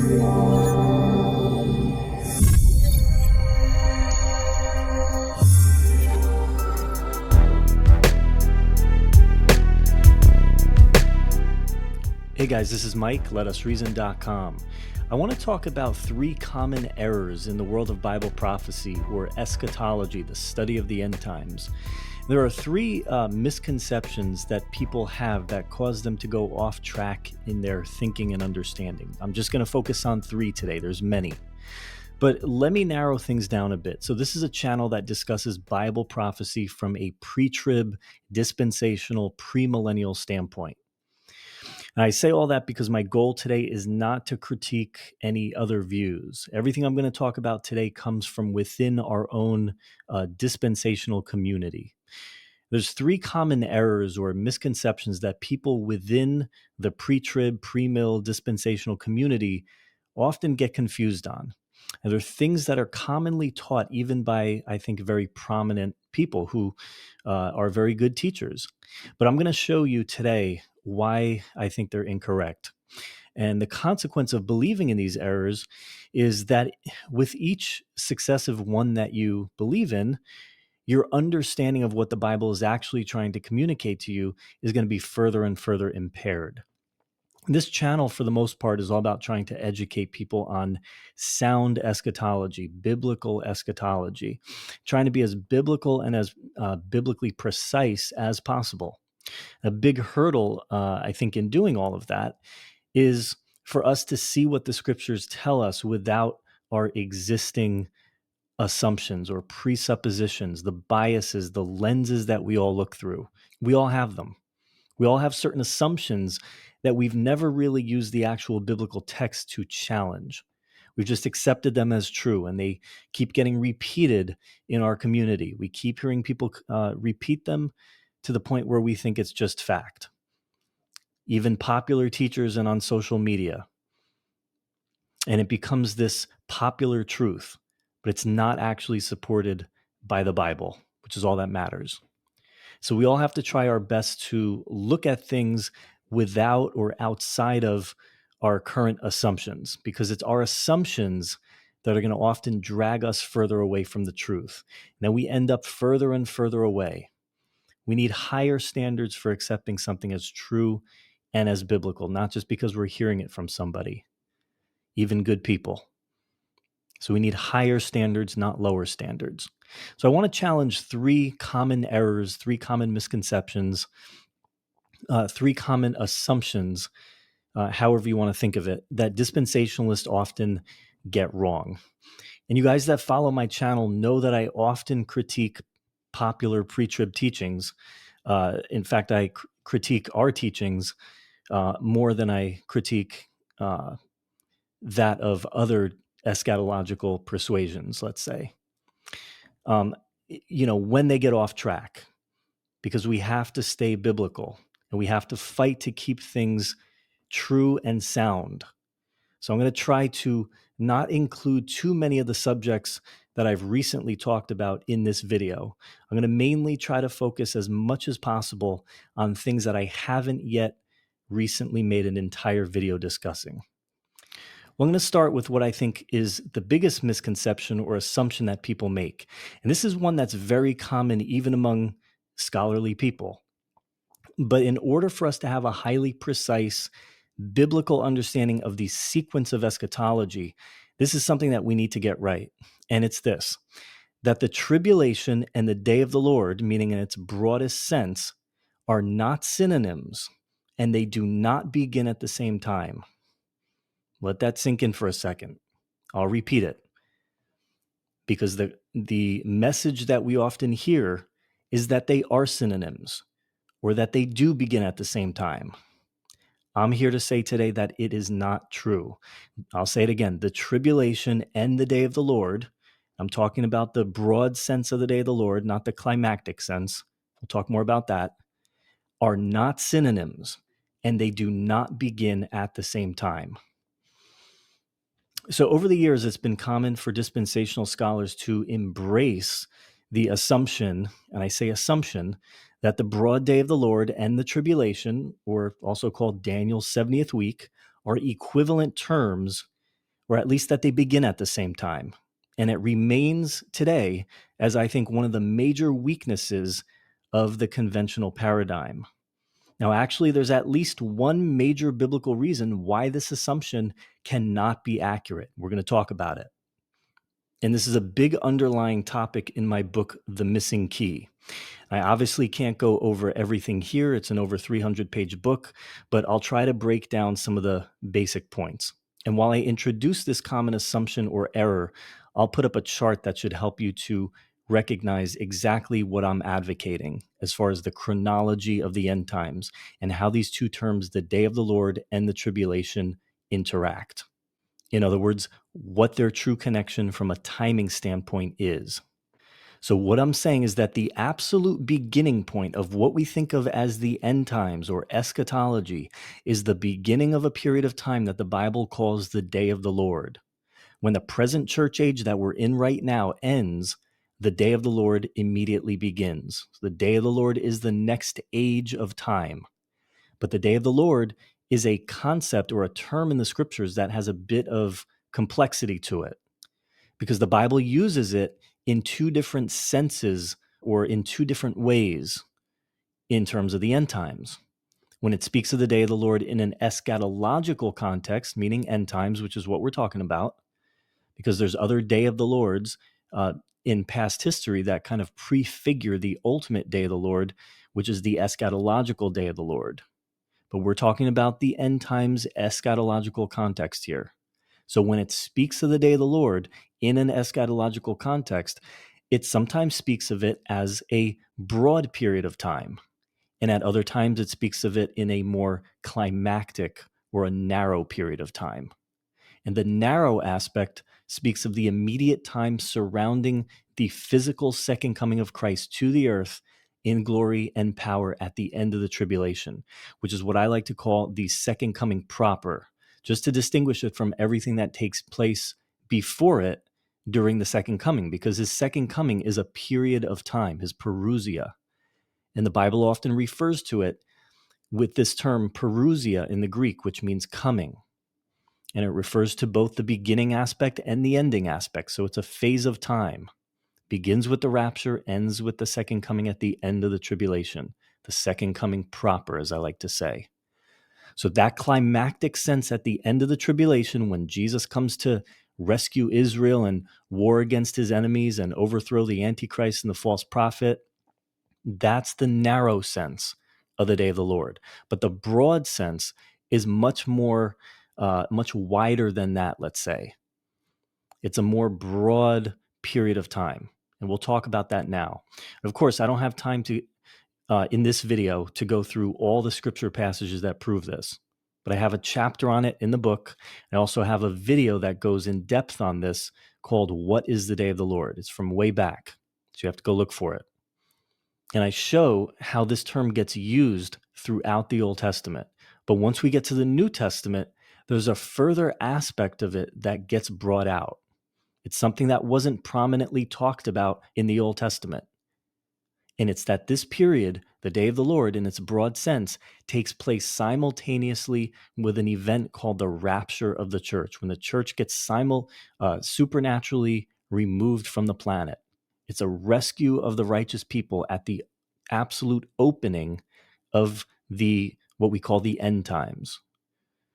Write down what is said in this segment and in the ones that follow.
Hey guys, this is Mike, letusreason.com. I want to talk about 3 common errors in the world of Bible prophecy, or eschatology, the study of the end times. There are 3 misconceptions that people have that cause them to go off track in their thinking and understanding. I'm just going to focus on 3 today. There's many. But let me narrow things down a bit. So this is a channel that discusses Bible prophecy from a pre-trib, dispensational, premillennial standpoint. And I say all that because my goal today is not to critique any other views. Everything I'm going to talk about today comes from within our own dispensational community. There's 3 common errors or misconceptions that people within the pre-trib, pre-mill dispensational community often get confused on. And they're things that are commonly taught even by, I think, very prominent people who are very good teachers. But I'm going to show you today why I think they're incorrect. And the consequence of believing in these errors is that with each successive one that you believe in, your understanding of what the Bible is actually trying to communicate to you is going to be further and further impaired. This channel, for the most part, is all about trying to educate people on sound eschatology, biblical eschatology, trying to be as biblical and as biblically precise as possible. A big hurdle, I think, in doing all of that is for us to see what the scriptures tell us without our existing assumptions or presuppositions, the biases, the lenses that we all look through. We all have them. We all have certain assumptions that we've never really used the actual biblical text to challenge. We've just accepted them as true, and they keep getting repeated in our community. We keep hearing people repeat them to the point where we think it's just fact. Even popular teachers and on social media. And it becomes this popular truth, but it's not actually supported by the Bible, which is all that matters. So we all have to try our best to look at things without or outside of our current assumptions, because it's our assumptions that are going to often drag us further away from the truth. And then we end up further and further away. We need higher standards for accepting something as true and as biblical, not just because we're hearing it from somebody, even good people. So we need higher standards, not lower standards. So I want to challenge 3 common errors, 3 common misconceptions, 3 common assumptions, however you want to think of it, that dispensationalists often get wrong. And you guys that follow my channel know that I often critique popular pre-trib teachings. In fact, I critique our teachings more than I critique that of other eschatological persuasions, let's say. When they get off track, because we have to stay biblical and we have to fight to keep things true and sound. So I'm going to try to not include too many of the subjects that I've recently talked about in this video. I'm going to mainly try to focus as much as possible on things that I haven't yet recently made an entire video discussing. Well, I'm going to start with what I think is the biggest misconception or assumption that people make. And this is one that's very common even among scholarly people. But in order for us to have a highly precise biblical understanding of the sequence of eschatology, this is something that we need to get right. And it's this, that the tribulation and the day of the Lord, meaning in its broadest sense, are not synonyms, and they do not begin at the same time. Let that sink in for a second. I'll repeat it. Because the message that we often hear is that they are synonyms, or that they do begin at the same time. I'm here to say today that it is not true. I'll say it again. The tribulation and the day of the Lord, I'm talking about the broad sense of the day of the Lord, not the climactic sense. We'll talk more about that, are not synonyms, and they do not begin at the same time. So over the years, it's been common for dispensational scholars to embrace the assumption, and I say assumption, that the broad day of the Lord and the tribulation, or also called Daniel's 70th week, are equivalent terms or at least that they begin at the same time. And it remains today as, I think, one of the major weaknesses of the conventional paradigm. Now, actually, there's at least one major biblical reason why this assumption cannot be accurate. We're going to talk about it. And this is a big underlying topic in my book, The Missing Key. I obviously can't go over everything here. It's an over 300-page book, but I'll try to break down some of the basic points. And while I introduce this common assumption or error, I'll put up a chart that should help you to recognize exactly what I'm advocating as far as the chronology of the end times and how these two terms, the day of the Lord and the tribulation, interact. In other words, what their true connection from a timing standpoint is. So, what I'm saying is that the absolute beginning point of what we think of as the end times or eschatology is the beginning of a period of time that the Bible calls the day of the Lord. When the present church age that we're in right now ends, the day of the Lord immediately begins. The day of the Lord is the next age of time. But the day of the Lord is a concept or a term in the scriptures that has a bit of complexity to it, because the Bible uses it in two different senses or in two different ways in terms of the end times. When it speaks of the day of the Lord in an eschatological context, meaning end times, which is what we're talking about, because there's other day of the Lord's in past history that kind of prefigure the ultimate day of the Lord, which is the eschatological day of the Lord. But we're talking about the end times eschatological context here. So when it speaks of the day of the Lord in an eschatological context, it sometimes speaks of it as a broad period of time. And at other times, it speaks of it in a more climactic or a narrow period of time. And the narrow aspect speaks of the immediate time surrounding the physical second coming of Christ to the earth in glory and power at the end of the tribulation, which is what I like to call the second coming proper, just to distinguish it from everything that takes place before it during the second coming, because his second coming is a period of time, his parousia. And the Bible often refers to it with this term parousia in the Greek, which means coming. And it refers to both the beginning aspect and the ending aspect. So it's a phase of time. Begins with the rapture, ends with the second coming at the end of the tribulation, the second coming proper, as I like to say. So that climactic sense at the end of the tribulation, when Jesus comes to rescue Israel and war against his enemies and overthrow the Antichrist and the false prophet, that's the narrow sense of the day of the Lord. But the broad sense is much wider than that, let's say. It's a more broad period of time. And we'll talk about that now. Of course, I don't have time to, in this video, to go through all the scripture passages that prove this. But I have a chapter on it in the book. I also have a video that goes in depth on this called What is the Day of the Lord? It's from way back. So you have to go look for it. And I show how this term gets used throughout the Old Testament. But once we get to the New Testament, there's a further aspect of it that gets brought out. It's something that wasn't prominently talked about in the Old Testament. And it's that this period, the day of the Lord in its broad sense, takes place simultaneously with an event called the rapture of the church, when the church gets supernaturally removed from the planet. It's a rescue of the righteous people at the absolute opening of what we call the end times,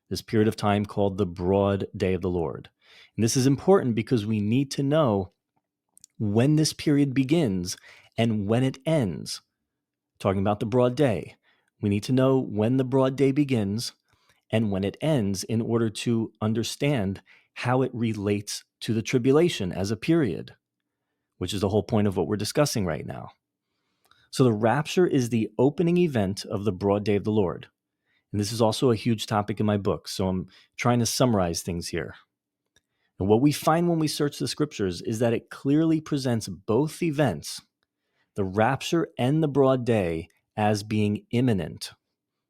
this period of time called the broad day of the Lord. And this is important because we need to know when this period begins and when it ends. Talking about the broad day, we need to know when the broad day begins and when it ends in order to understand how it relates to the tribulation as a period, which is the whole point of what we're discussing right now. So the rapture is the opening event of the broad day of the Lord. And this is also a huge topic in my book, so I'm trying to summarize things here. And what we find when we search the scriptures is that it clearly presents both events, the rapture and the broad day, as being imminent,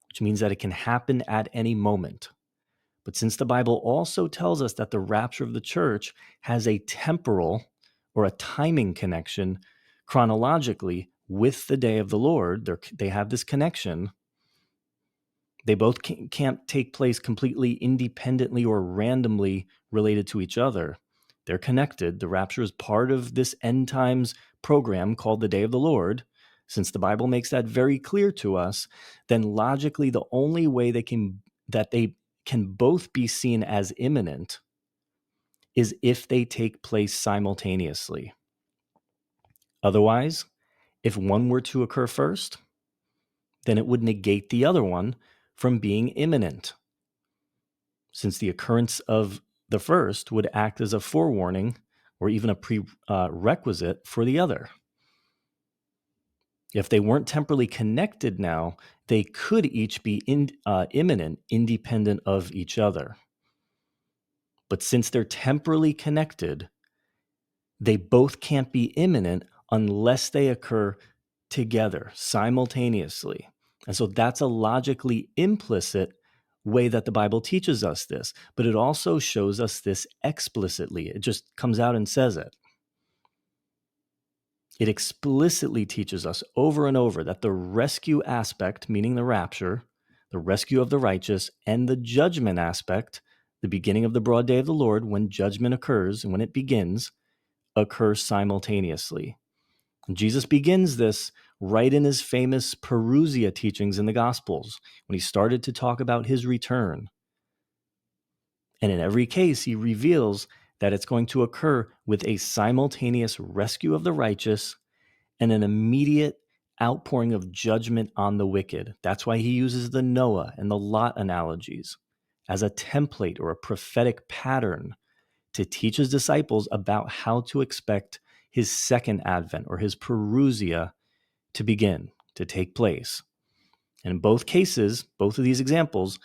which means that it can happen at any moment. But since the Bible also tells us that the rapture of the church has a temporal or a timing connection chronologically with the day of the Lord, they have this connection, They both can't take place completely independently or randomly related to each other. They're connected. The rapture is part of this end times program called the Day of the Lord. Since the Bible makes that very clear to us, then logically the only way they can both be seen as imminent is if they take place simultaneously. Otherwise, if one were to occur first, then it would negate the other one from being imminent, since the occurrence of the first would act as a forewarning or even a prerequisite for the other. If they weren't temporally connected now, they could each be imminent, independent of each other. But since they're temporally connected, they both can't be imminent unless they occur together simultaneously. And so that's a logically implicit way that the Bible teaches us this, but it also shows us this explicitly. It just comes out and says it. It explicitly teaches us over and over that the rescue aspect, meaning the rapture, the rescue of the righteous, and the judgment aspect, the beginning of the broad day of the Lord, when judgment occurs and when it begins, occurs simultaneously. And Jesus begins this right in his famous Perusia teachings in the Gospels, when he started to talk about his return. And in every case, he reveals that it's going to occur with a simultaneous rescue of the righteous and an immediate outpouring of judgment on the wicked. That's why he uses the Noah and the Lot analogies as a template or a prophetic pattern to teach his disciples about how to expect his second advent or his Perusia to begin, to take place. And in both cases, both of these examples,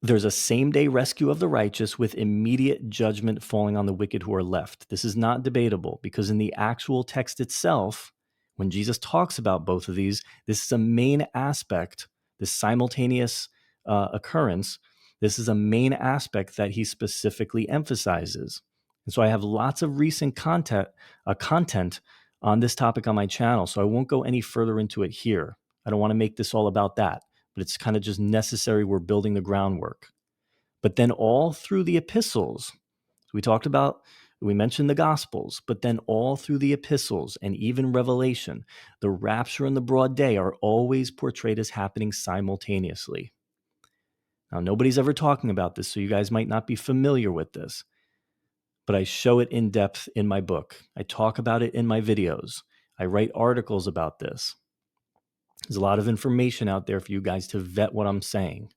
there's a same-day rescue of the righteous with immediate judgment falling on the wicked who are left. This is not debatable because in the actual text itself, when Jesus talks about both of these, this is a main aspect, this simultaneous occurrence. This is a main aspect that he specifically emphasizes. And so I have lots of recent content on this topic on my channel, so I won't go any further into it here. I don't want to make this all about that, but it's kind of just necessary. We're building the groundwork. But then all through the epistles, we mentioned the Gospels, but then all through the epistles and even Revelation, the rapture and the broad day are always portrayed as happening simultaneously. Now, nobody's ever talking about this, so you guys might not be familiar with this, but I show it in depth in my book. I talk about it in my videos. I write articles about this. There's a lot of information out there for you guys to vet what I'm saying,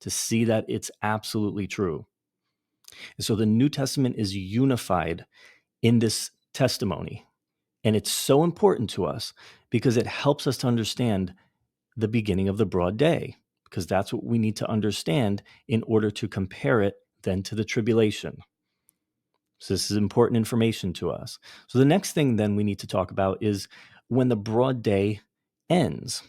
to see that it's absolutely true. And so the New Testament is unified in this testimony. And it's so important to us because it helps us to understand the beginning of the broad day, because that's what we need to understand in order to compare it then to the tribulation. So this is important information to us. So the next thing then we need to talk about is when the broad day ends.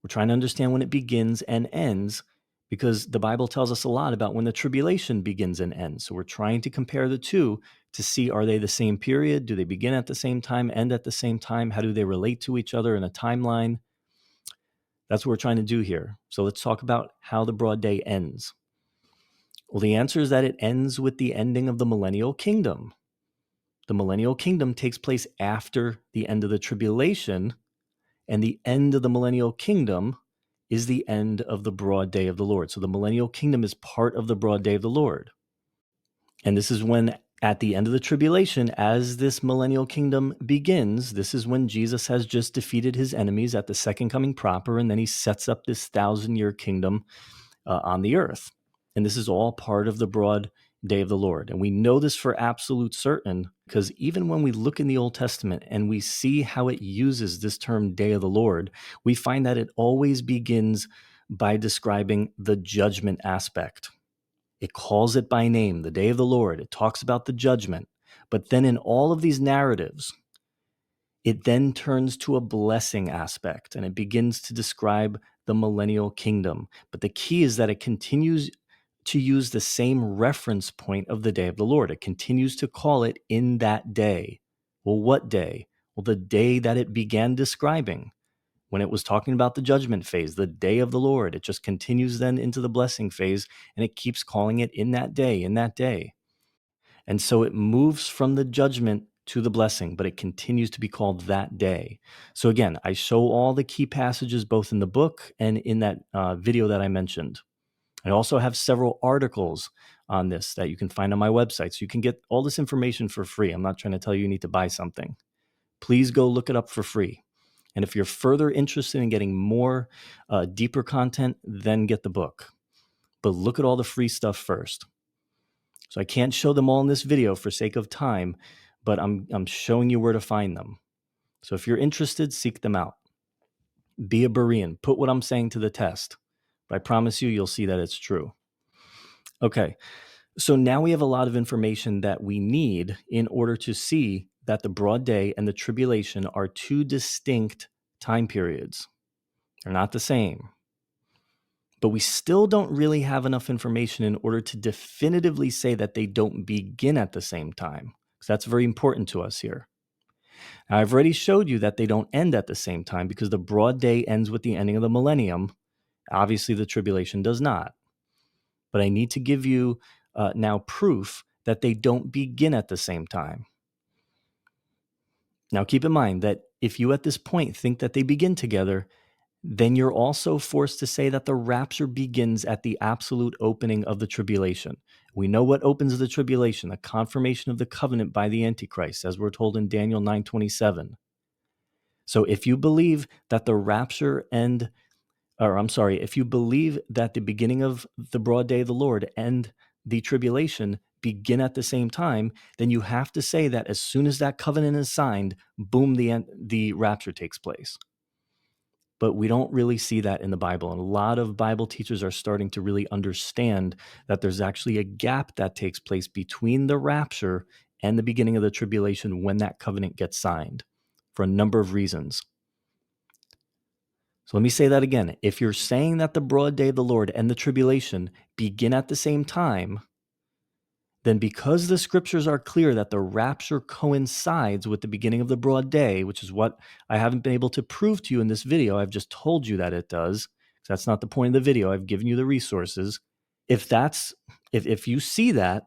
We're trying to understand when it begins and ends because the Bible tells us a lot about when the tribulation begins and ends. So we're trying to compare the two to see, are they the same period? Do they begin at the same time, end at the same time? How do they relate to each other in a timeline? That's what we're trying to do here. So let's talk about how the broad day ends. Well, the answer is that it ends with the ending of the millennial kingdom. The millennial kingdom takes place after the end of the tribulation, and the end of the millennial kingdom is the end of the broad day of the Lord. So the millennial kingdom is part of the broad day of the Lord. And this is when, at the end of the tribulation, as this millennial kingdom begins, this is when Jesus has just defeated his enemies at the second coming proper, and then he sets up this 1,000-year kingdom on the earth. And this is all part of the broad day of the Lord. And we know this for absolute certain because even when we look in the Old Testament and we see how it uses this term day of the Lord, we find that it always begins by describing the judgment aspect. It calls it by name, the day of the Lord. It talks about the judgment. But then in all of these narratives, it then turns to a blessing aspect and it begins to describe the millennial kingdom. But the key is that it continues to use the same reference point of the day of the Lord. It continues to call it in that day. Well, what day? Well, the day that it began describing, when it was talking about the judgment phase, the day of the Lord. It just continues then into the blessing phase, and it keeps calling it in that day, in that day. And so it moves from the judgment to the blessing, but it continues to be called that day. So again, I show all the key passages both in the book and in that video that I mentioned. I also have several articles on this that you can find on my website. So you can get all this information for free. I'm not trying to tell you need to buy something. Please go look it up for free. And if you're further interested in getting more deeper content, then get the book. But look at all the free stuff first. So I can't show them all in this video for sake of time, but I'm showing you where to find them. So if you're interested, seek them out. Be a Berean. Put what I'm saying to the test. But I promise you, you'll see that it's true. Okay, so now we have a lot of information that we need in order to see that the broad day and the tribulation are two distinct time periods. They're not the same. But we still don't really have enough information in order to definitively say that they don't begin at the same time, because that's very important to us here. Now, I've already showed you that they don't end at the same time because the broad day ends with the ending of the millennium. Obviously, the tribulation does not. But I need to give you now proof that they don't begin at the same time. Now, keep in mind that if you at this point think that they begin together, then you're also forced to say that the rapture begins at the absolute opening of the tribulation. We know what opens the tribulation, the confirmation of the covenant by the Antichrist, as we're told in Daniel 9:27. So if you believe that the rapture if you believe that the beginning of the broad day of the Lord and the tribulation begin at the same time, then you have to say that as soon as that covenant is signed, boom, the rapture takes place. But we don't really see that in the Bible. And a lot of Bible teachers are starting to really understand that there's actually a gap that takes place between the rapture and the beginning of the tribulation when that covenant gets signed for a number of reasons. So let me say that again. If you're saying that the broad day of the Lord and the tribulation begin at the same time, then because the scriptures are clear that the rapture coincides with the beginning of the broad day, which is what I haven't been able to prove to you in this video, I've just told you that it does. So that's not the point of the video. I've given you the resources. If you see that,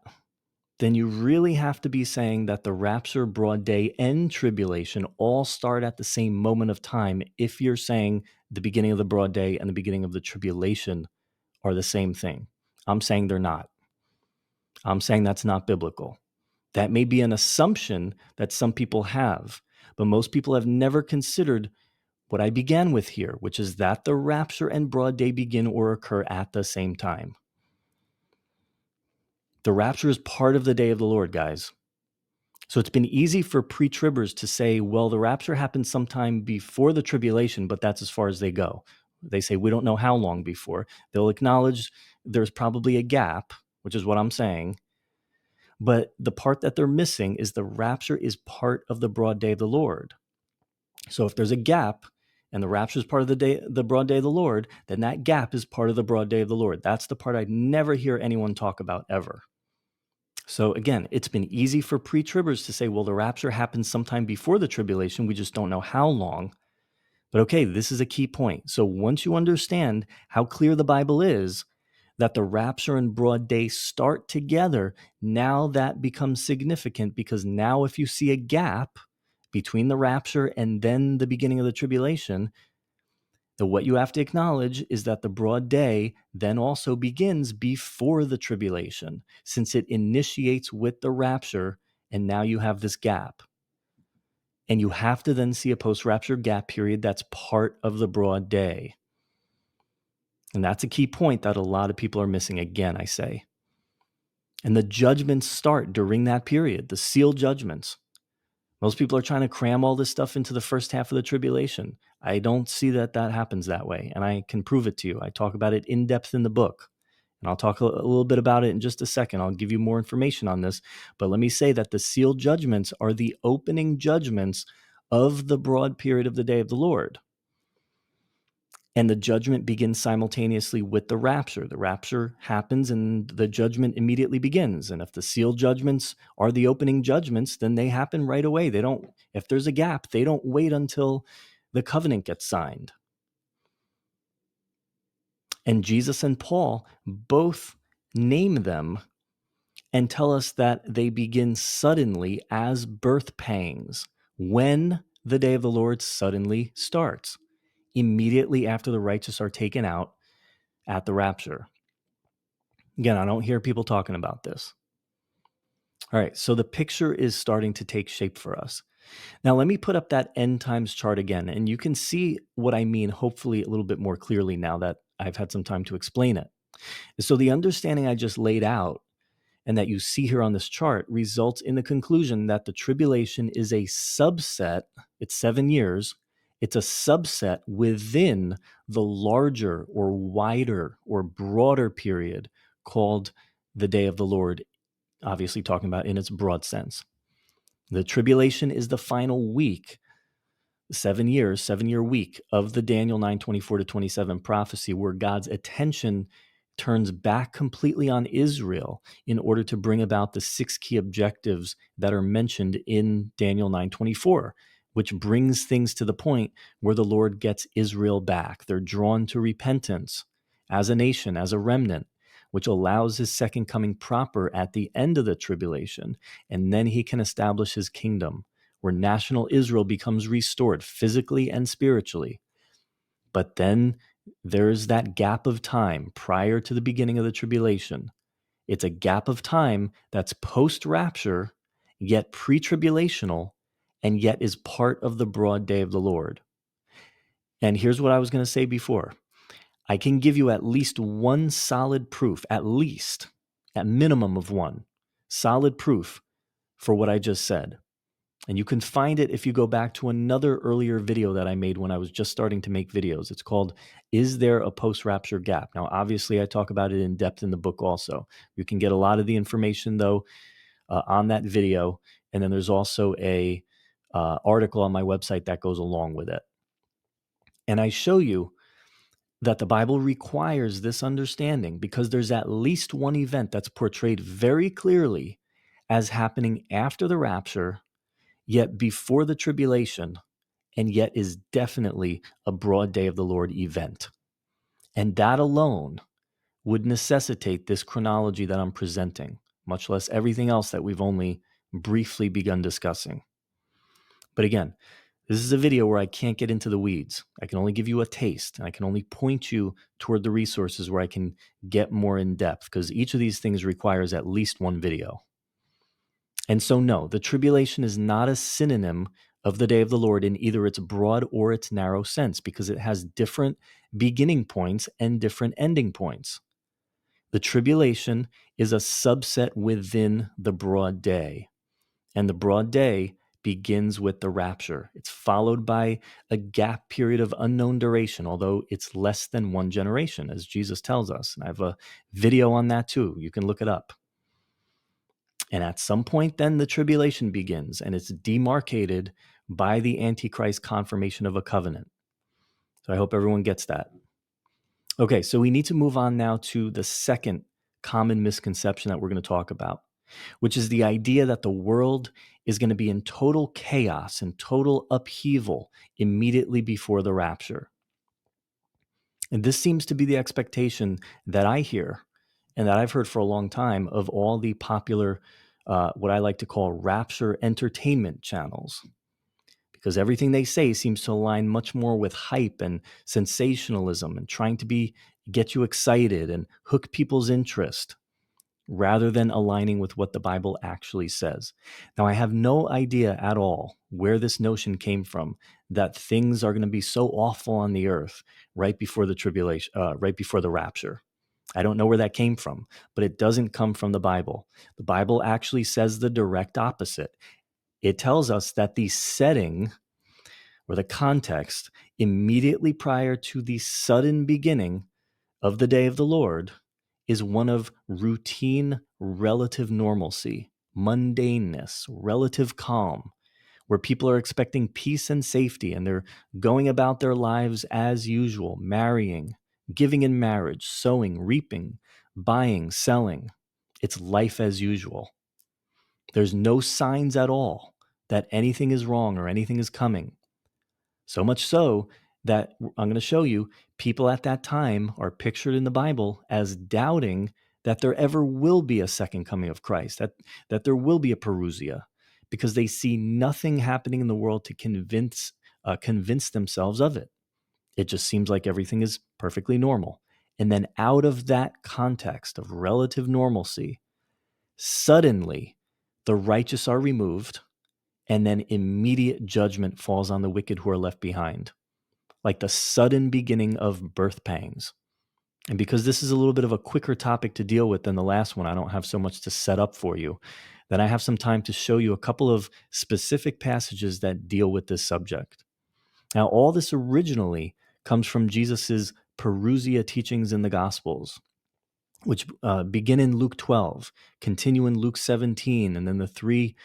then you really have to be saying that the rapture, broad day, and tribulation all start at the same moment of time if you're saying the beginning of the broad day and the beginning of the tribulation are the same thing. I'm saying they're not. I'm saying that's not biblical. That may be an assumption that some people have, but most people have never considered what I began with here, which is that the rapture and broad day begin or occur at the same time. The rapture is part of the day of the Lord, guys. So it's been easy for pre-tribbers to say, well, the rapture happened sometime before the tribulation, but that's as far as they go. They say, we don't know how long before. They'll acknowledge there's probably a gap, which is what I'm saying. But the part that they're missing is the rapture is part of the broad day of the Lord. So if there's a gap and the rapture is part of the broad day of the Lord, then that gap is part of the broad day of the Lord. That's the part I'd never hear anyone talk about ever. So again, it's been easy for pre-tribbers to say, well, the rapture happens sometime before the tribulation. We just don't know how long. But okay, this is a key point. So once you understand how clear the Bible is, that the rapture and broad day start together, now that becomes significant because now if you see a gap between the rapture and then the beginning of the tribulation, then what you have to acknowledge is that the broad day then also begins before the tribulation, since it initiates with the rapture, and now you have this gap. And you have to then see a post-rapture gap period that's part of the broad day. And that's a key point that a lot of people are missing, again, I say. And the judgments start during that period, the sealed judgments. Most people are trying to cram all this stuff into the first half of the tribulation. I don't see that happens that way, and I can prove it to you. I talk about it in depth in the book, and I'll talk a little bit about it in just a second. I'll give you more information on this, but let me say that the sealed judgments are the opening judgments of the broad period of the day of the Lord. And the judgment begins simultaneously with the rapture. The rapture happens and the judgment immediately begins. And if the sealed judgments are the opening judgments, then they happen right away. If there's a gap, they don't wait until the covenant gets signed. And Jesus and Paul both name them and tell us that they begin suddenly as birth pangs when the day of the Lord suddenly starts, immediately after the righteous are taken out at the rapture. Again, I don't hear people talking about this. All right, so the picture is starting to take shape for us. Now, let me put up that end times chart again, and you can see what I mean, hopefully, a little bit more clearly now that I've had some time to explain it. So, the understanding I just laid out and that you see here on this chart results in the conclusion that the tribulation is a subset, it's 7 years, it's a subset within the larger or wider or broader period called the day of the Lord, obviously talking about in its broad sense. The tribulation is the final week, 7 years, 7-year week of the Daniel 9:24 to 27 prophecy, where God's attention turns back completely on Israel in order to bring about the 6 key objectives that are mentioned in Daniel 9:24, which brings things to the point where the Lord gets Israel back. They're drawn to repentance as a nation, as a remnant, which allows his second coming proper at the end of the tribulation, and then he can establish his kingdom where national Israel becomes restored physically and spiritually. But then there's that gap of time prior to the beginning of the tribulation. It's a gap of time that's post rapture, yet pre tribulational, and yet is part of the broad day of the Lord. And here's what I was going to say before: I can give you at least one solid proof, at least, at minimum of one solid proof for what I just said. And you can find it if you go back to another earlier video that I made when I was just starting to make videos. It's called, Is There a Post-Rapture Gap? Now, obviously, I talk about it in depth in the book also. You can get a lot of the information, though, on that video. And then there's also a article on my website that goes along with it. And I show you that the Bible requires this understanding because there's at least one event that's portrayed very clearly as happening after the rapture, yet before the tribulation, and yet is definitely a broad day of the Lord event. And that alone would necessitate this chronology that I'm presenting, much less everything else that we've only briefly begun discussing. But again, this is a video where I can't get into the weeds. I can only give you a taste, and I can only point you toward the resources where I can get more in depth, because each of these things requires at least one video. And so, no, the tribulation is not a synonym of the day of the Lord in either its broad or its narrow sense, because it has different beginning points and different ending points. The tribulation is a subset within the broad day, and the broad day begins with the rapture. It's followed by a gap period of unknown duration, although it's less than one generation, as Jesus tells us. And I have a video on that too. You can look it up. And at some point, then the tribulation begins, and it's demarcated by the Antichrist confirmation of a covenant. So I hope everyone gets that. Okay, so we need to move on now to the second common misconception that we're going to talk about, which is the idea that the world is going to be in total chaos and total upheaval immediately before the rapture. And this seems to be the expectation that I hear and that I've heard for a long time of all the popular, what I like to call rapture entertainment channels, because everything they say seems to align much more with hype and sensationalism and trying to get you excited and hook people's interest, rather than aligning with what the Bible actually says. Now, I have no idea at all where this notion came from that things are going to be so awful on the earth right before the tribulation, right before the rapture. I don't know where that came from, but it doesn't come from the Bible. The Bible actually says the direct opposite. It tells us that the setting or the context immediately prior to the sudden beginning of the day of the Lord is one of routine, relative normalcy, mundaneness, relative calm, where people are expecting peace and safety and they're going about their lives as usual, marrying, giving in marriage, sowing, reaping, buying, selling. It's life as usual. There's no signs at all that anything is wrong or anything is coming. So much so that I'm going to show you, people at that time are pictured in the Bible as doubting that there ever will be a second coming of Christ, that there will be a parousia, because they see nothing happening in the world to convince themselves of it. It just seems like everything is perfectly normal. And then out of that context of relative normalcy, suddenly the righteous are removed, and then immediate judgment falls on the wicked who are left behind, like the sudden beginning of birth pangs. And because this is a little bit of a quicker topic to deal with than the last one, I don't have so much to set up for you. Then I have some time to show you a couple of specific passages that deal with this subject. Now, all this originally comes from Jesus's Parousia teachings in the Gospels, which begin in Luke 12, continue in Luke 17, and then the three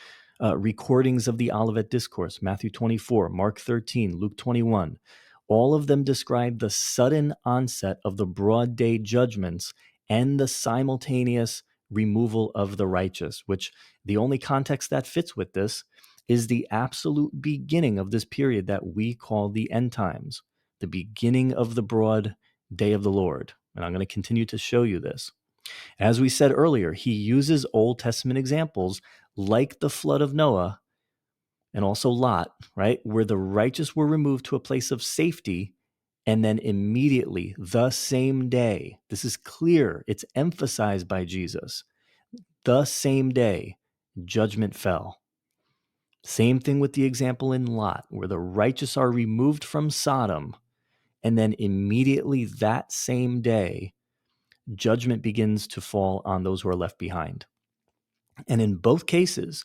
recordings of the Olivet Discourse, Matthew 24, Mark 13, Luke 21. All of them describe the sudden onset of the broad day judgments and the simultaneous removal of the righteous, which the only context that fits with this is the absolute beginning of this period that we call the end times, the beginning of the broad day of the Lord. And I'm going to continue to show you this. As we said earlier, he uses Old Testament examples like the flood of Noah and also Lot, right? Where the righteous were removed to a place of safety, and then immediately, the same day, this is clear, it's emphasized by Jesus, the same day, judgment fell. Same thing with the example in Lot, where the righteous are removed from Sodom, and then immediately that same day, judgment begins to fall on those who are left behind. And in both cases,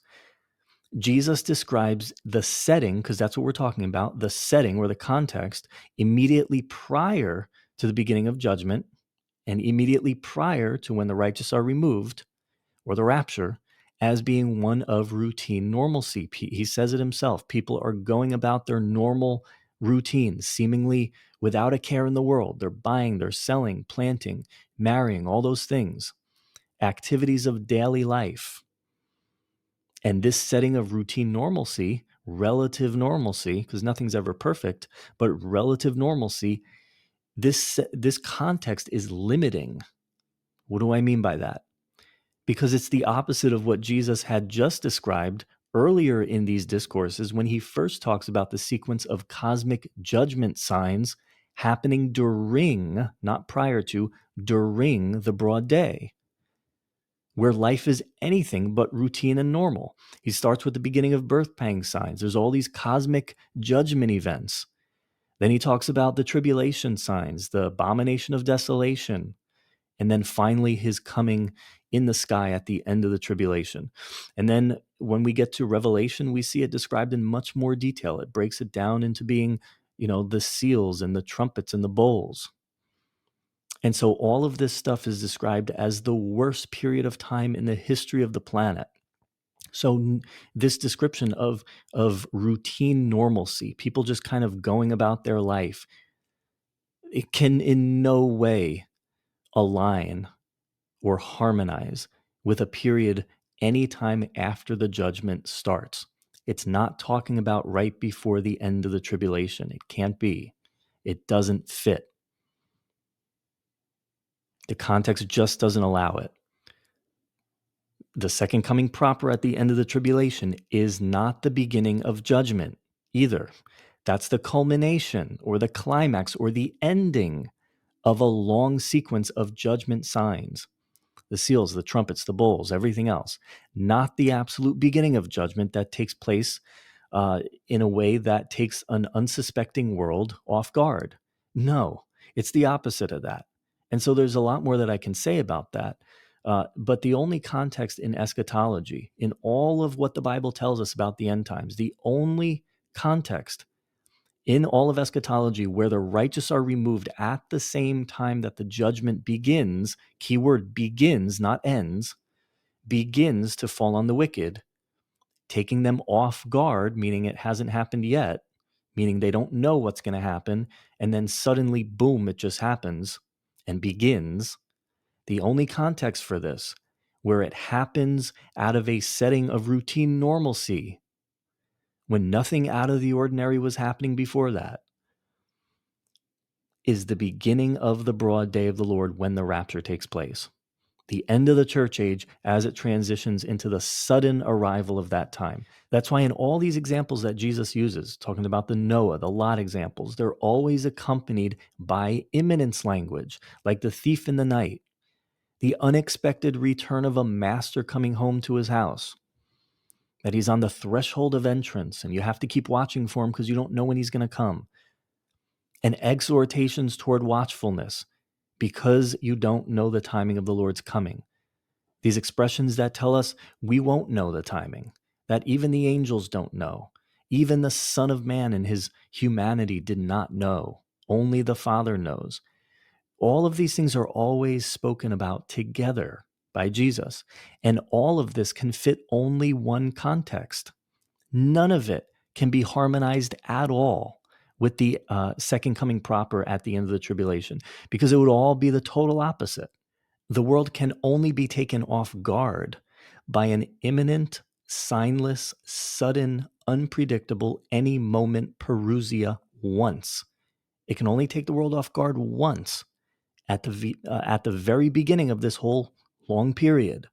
Jesus describes the setting, because that's what we're talking about, the setting or the context immediately prior to the beginning of judgment and immediately prior to when the righteous are removed, or the rapture, as being one of routine normalcy. He says it himself. People are going about their normal routines, seemingly without a care in the world. They're buying, they're selling, planting, marrying, all those things, activities of daily life. And this setting of routine normalcy, relative normalcy, because nothing's ever perfect, but relative normalcy, this context is limiting. What do I mean by that? Because it's the opposite of what Jesus had just described earlier in these discourses when he first talks about the sequence of cosmic judgment signs happening during, not prior to, during the broad day, where life is anything but routine and normal. He starts with the beginning of birth pang signs. There's all these cosmic judgment events. Then he talks about the tribulation signs, the abomination of desolation, and then finally his coming in the sky at the end of the tribulation. And then when we get to Revelation, we see it described in much more detail. It breaks it down into being, the seals and the trumpets and the bowls. And so all of this stuff is described as the worst period of time in the history of the planet. So this description of routine normalcy, people just kind of going about their life, it can in no way align or harmonize with a period anytime after the judgment starts. It's not talking about right before the end of the tribulation. It can't be. It doesn't fit. The context just doesn't allow it. The second coming proper at the end of the tribulation is not the beginning of judgment either. That's the culmination or the climax or the ending of a long sequence of judgment signs. The seals, the trumpets, the bowls, everything else. Not the absolute beginning of judgment that takes place in a way that takes an unsuspecting world off guard. No, it's the opposite of that. And so there's a lot more that I can say about that. But the only context in eschatology, in all of what the Bible tells us about the end times, the only context in all of eschatology where the righteous are removed at the same time that the judgment begins, keyword begins, not ends, begins to fall on the wicked, taking them off guard, meaning it hasn't happened yet, meaning they don't know what's going to happen, and then suddenly, boom, it just happens and begins. The only context for this, where it happens out of a setting of routine normalcy, when nothing out of the ordinary was happening before that, is the beginning of the broad day of the Lord when the rapture takes place. The end of the church age as it transitions into the sudden arrival of that time. That's why in all these examples that Jesus uses, talking about the Noah, the Lot examples, they're always accompanied by imminence language, like the thief in the night, the unexpected return of a master coming home to his house, that he's on the threshold of entrance and you have to keep watching for him because you don't know when he's going to come, and exhortations toward watchfulness because you don't know the timing of the Lord's coming. These expressions that tell us we won't know the timing, that even the angels don't know. Even the Son of Man in his humanity did not know. Only the Father knows. All of these things are always spoken about together by Jesus. And all of this can fit only one context. None of it can be harmonized at all with the second coming proper at the end of the tribulation, because it would all be the total opposite. The world can only be taken off guard by an imminent, signless, sudden, unpredictable, any moment parousia once. It can only take the world off guard once at the very beginning of this whole long period.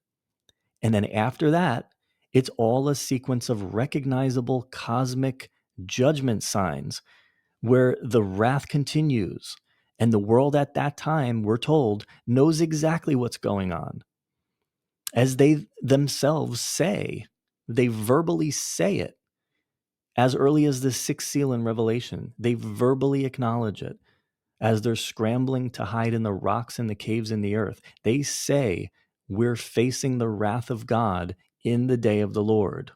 And then after that, it's all a sequence of recognizable cosmic judgment signs where the wrath continues. And the world at that time, we're told, knows exactly what's going on. As they themselves say, they verbally say it. As early as the sixth seal in Revelation, they verbally acknowledge it. As they're scrambling to hide in the rocks and the caves in the earth, they say, we're facing the wrath of God in the day of the Lord.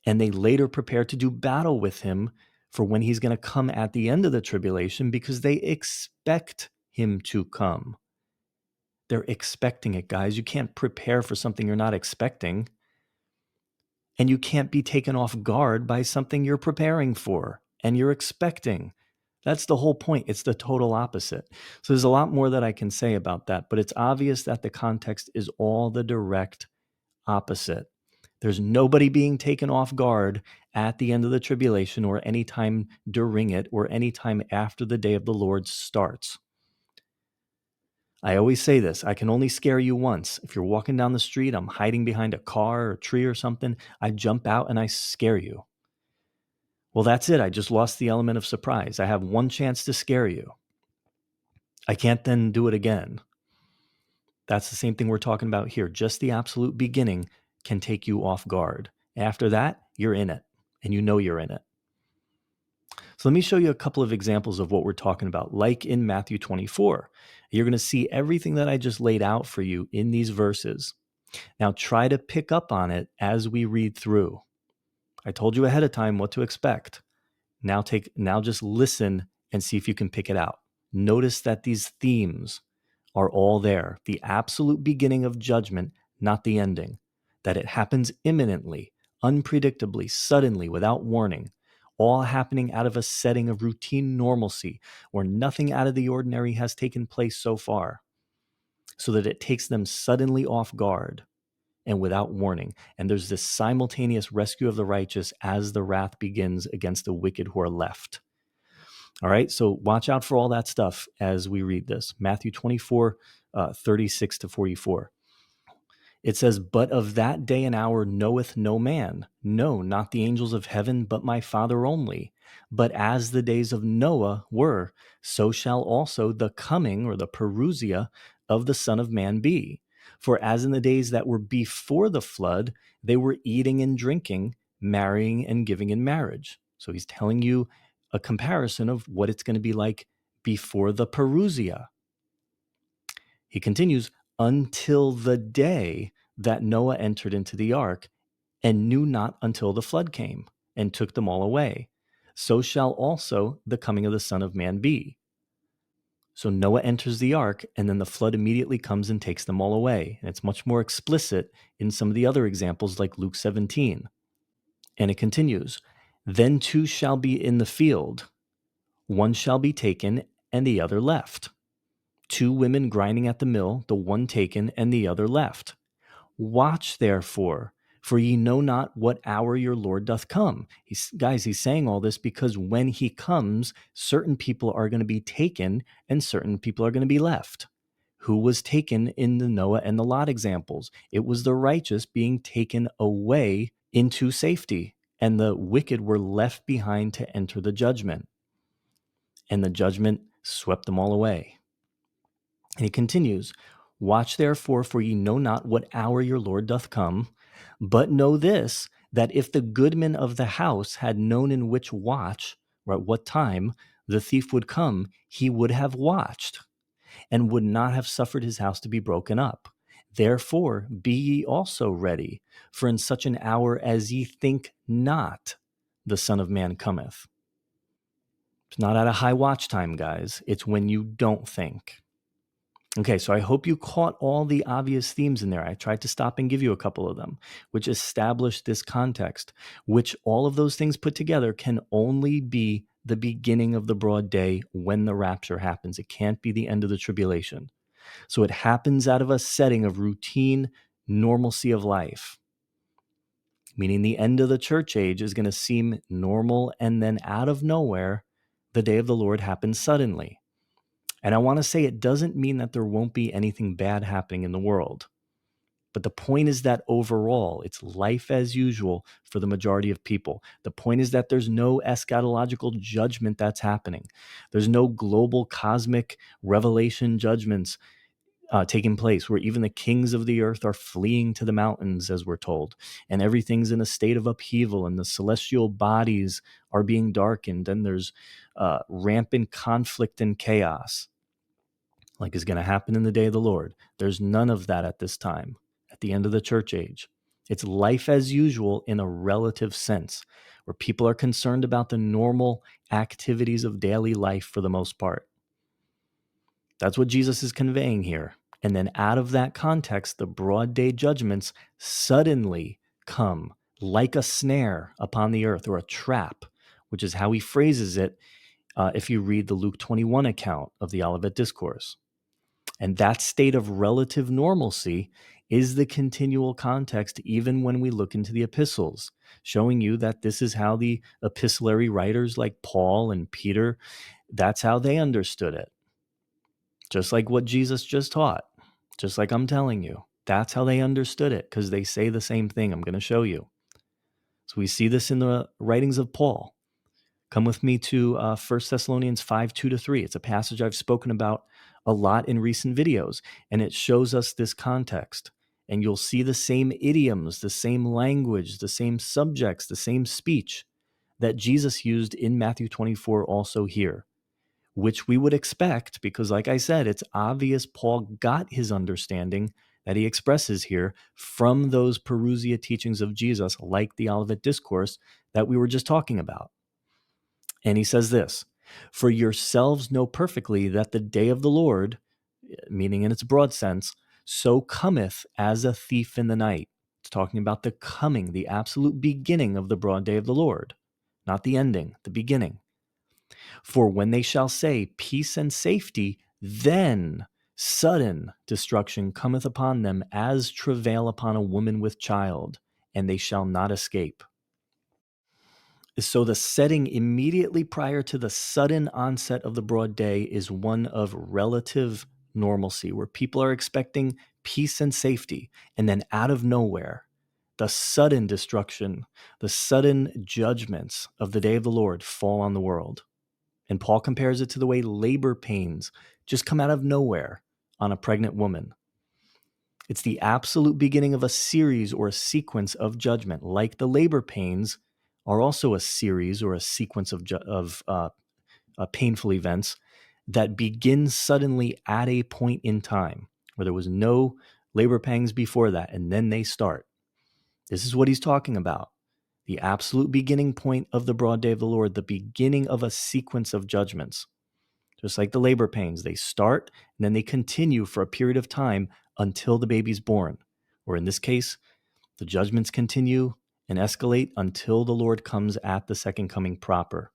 And they later prepare to do battle with him for when he's going to come at the end of the tribulation, because they expect him to come. They're expecting it, guys. You can't prepare for something you're not expecting. And you can't be taken off guard by something you're preparing for and you're expecting. That's the whole point. It's the total opposite. So there's a lot more that I can say about that, but it's obvious that the context is all the direct opposite. There's nobody being taken off guard at the end of the tribulation or any time during it or any time after the day of the Lord starts. I always say this, I can only scare you once. If you're walking down the street, I'm hiding behind a car or a tree or something, I jump out and I scare you. Well, that's it. I just lost the element of surprise. I have one chance to scare you. I can't then do it again. That's the same thing we're talking about here. Just the absolute beginning can take you off guard. After that, you're in it, and you know you're in it. So let me show you a couple of examples of what we're talking about, like in Matthew 24. You're going to see everything that I just laid out for you in these verses. Now try to pick up on it as we read through. I told you ahead of time what to expect. Now just listen and see if you can pick it out. Notice that these themes are all there. The absolute beginning of judgment, not the ending. That it happens imminently, unpredictably, suddenly, without warning. All happening out of a setting of routine normalcy where nothing out of the ordinary has taken place so far, so that it takes them suddenly off guard and without warning. And there's this simultaneous rescue of the righteous as the wrath begins against the wicked who are left. All right, so watch out for all that stuff as we read this. Matthew 24, 36 to 44. It says, "But of that day and hour knoweth no man, no, not the angels of heaven, but my Father only. But as the days of Noah were, so shall also the coming," or the parousia, "of the Son of Man be. For as in the days that were before the flood, they were eating and drinking, marrying and giving in marriage." So he's telling you a comparison of what it's going to be like before the parousia. He continues, "Until the day that Noah entered into the ark, and knew not until the flood came, and took them all away. So shall also the coming of the Son of Man be." So Noah enters the ark, and then the flood immediately comes and takes them all away. And it's much more explicit in some of the other examples, like Luke 17. And it continues, "Then two shall be in the field, one shall be taken, and the other left. Two women grinding at the mill, the one taken and the other left. Watch therefore, For ye know not what hour your Lord doth come. He's saying all this because when he comes, certain people are going to be taken and certain people are going to be left. Who was taken in the Noah and the Lot examples? It was the righteous being taken away into safety, and the wicked were left behind to enter the judgment. And the judgment swept them all away. And he continues, watch therefore, for ye know not what hour your Lord doth come. But know this, that if the goodman of the house had known in which watch, or at what time, the thief would come, he would have watched, and would not have suffered his house to be broken up. Therefore be ye also ready, for in such an hour as ye think not, the Son of Man cometh. It's not at a high watch time, guys. It's when you don't think. Okay, so I hope you caught all the obvious themes in there. I tried to stop and give you a couple of them, which establish this context, which all of those things put together can only be the beginning of the broad day when the rapture happens. It can't be the end of the tribulation. So it happens out of a setting of routine normalcy of life, meaning the end of the church age is going to seem normal, and then out of nowhere, the day of the Lord happens suddenly. And I want to say it doesn't mean that there won't be anything bad happening in the world. But the point is that overall, it's life as usual for the majority of people. The point is that there's no eschatological judgment that's happening. There's no global cosmic revelation judgments taking place where even the kings of the earth are fleeing to the mountains, as we're told, and everything's in a state of upheaval, and the celestial bodies are being darkened, and there's rampant conflict and chaos, like is going to happen in the day of the Lord. There's none of that at this time, at the end of the church age. It's life as usual in a relative sense, where people are concerned about the normal activities of daily life for the most part. That's what Jesus is conveying here. And then out of that context, the broad day judgments suddenly come like a snare upon the earth, or a trap, which is how he phrases it if you read the Luke 21 account of the Olivet Discourse. And that state of relative normalcy is the continual context, even when we look into the epistles, showing you that this is how the epistolary writers like Paul and Peter, that's how they understood it. Just like what Jesus just taught, just like I'm telling you, that's how they understood it, because they say the same thing. I'm going to show you. So we see this in the writings of Paul. Come with me to 1 Thessalonians 5, 2-3. It's a passage I've spoken about a lot in recent videos, and it shows us this context. And you'll see the same idioms, the same language, the same subjects, the same speech that Jesus used in Matthew 24 also here, which we would expect because, like I said, it's obvious Paul got his understanding that he expresses here from those Perusia teachings of Jesus, like the Olivet Discourse that we were just talking about. And he says this, for yourselves know perfectly that the day of the Lord, meaning in its broad sense, so cometh as a thief in the night. It's talking about the coming, the absolute beginning of the broad day of the Lord, not the ending, the beginning. For when they shall say peace and safety, then sudden destruction cometh upon them as travail upon a woman with child, and they shall not escape. So the setting immediately prior to the sudden onset of the broad day is one of relative normalcy, where people are expecting peace and safety. And then out of nowhere, the sudden destruction, the sudden judgments of the day of the Lord fall on the world. And Paul compares it to the way labor pains just come out of nowhere on a pregnant woman. It's the absolute beginning of a series or a sequence of judgment, like the labor pains are also a series or a sequence of painful events that begin suddenly at a point in time where there was no labor pangs before that, and then they start. This is what he's talking about. The absolute beginning point of the broad day of the Lord, the beginning of a sequence of judgments. Just like the labor pains, they start and then they continue for a period of time until the baby's born. Or in this case, the judgments continue and escalate until the Lord comes at the second coming proper.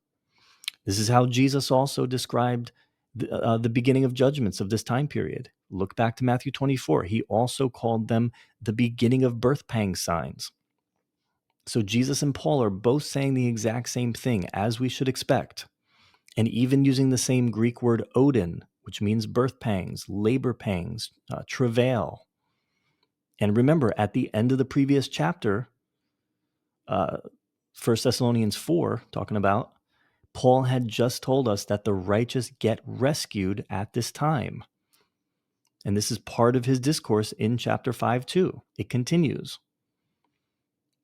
This is how Jesus also described the beginning of judgments of this time period. Look back to Matthew 24. He also called them the beginning of birth pang signs. So Jesus and Paul are both saying the exact same thing, as we should expect, and even using the same Greek word odin, which means birth pangs, labor pangs, travail. And remember, at the end of the previous chapter, 1 Thessalonians 4, talking about, Paul had just told us that the righteous get rescued at this time. And this is part of his discourse in chapter 5 too. It continues,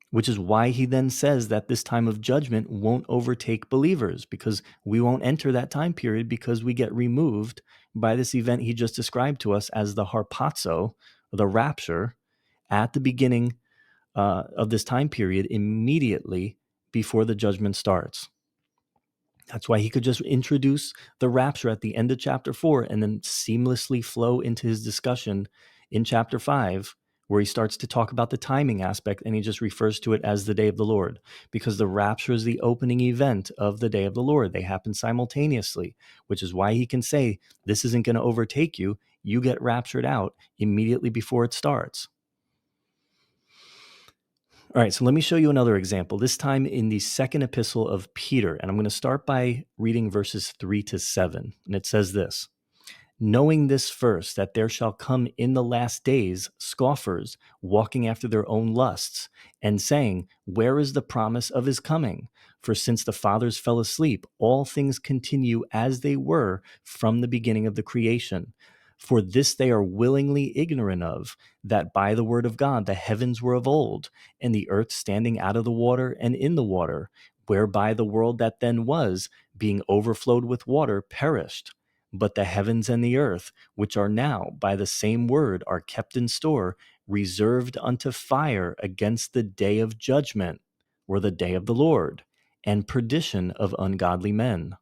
which is why he then says that this time of judgment won't overtake believers, because we won't enter that time period, because we get removed by this event he just described to us as the harpazo, the rapture, at the beginning of this time period, immediately before the judgment starts. That's why he could just introduce the rapture at the end of chapter 4 and then seamlessly flow into his discussion in chapter 5, where he starts to talk about the timing aspect, and he just refers to it as the day of the Lord, because the rapture is the opening event of the day of the Lord. They happen simultaneously, which is why he can say, this isn't going to overtake you. You get raptured out immediately before it starts. All right, so let me show you another example, this time in the second epistle of Peter. And I'm going to start by reading verses 3-7. And it says this: knowing this first, that there shall come in the last days scoffers, walking after their own lusts, and saying, where is the promise of his coming? For since the fathers fell asleep, all things continue as they were from the beginning of the creation. For this they are willingly ignorant of, that by the word of God the heavens were of old, and the earth standing out of the water and in the water, whereby the world that then was, being overflowed with water, perished. But the heavens and the earth, which are now by the same word, are kept in store, reserved unto fire against the day of judgment, or the day of the Lord, and perdition of ungodly men.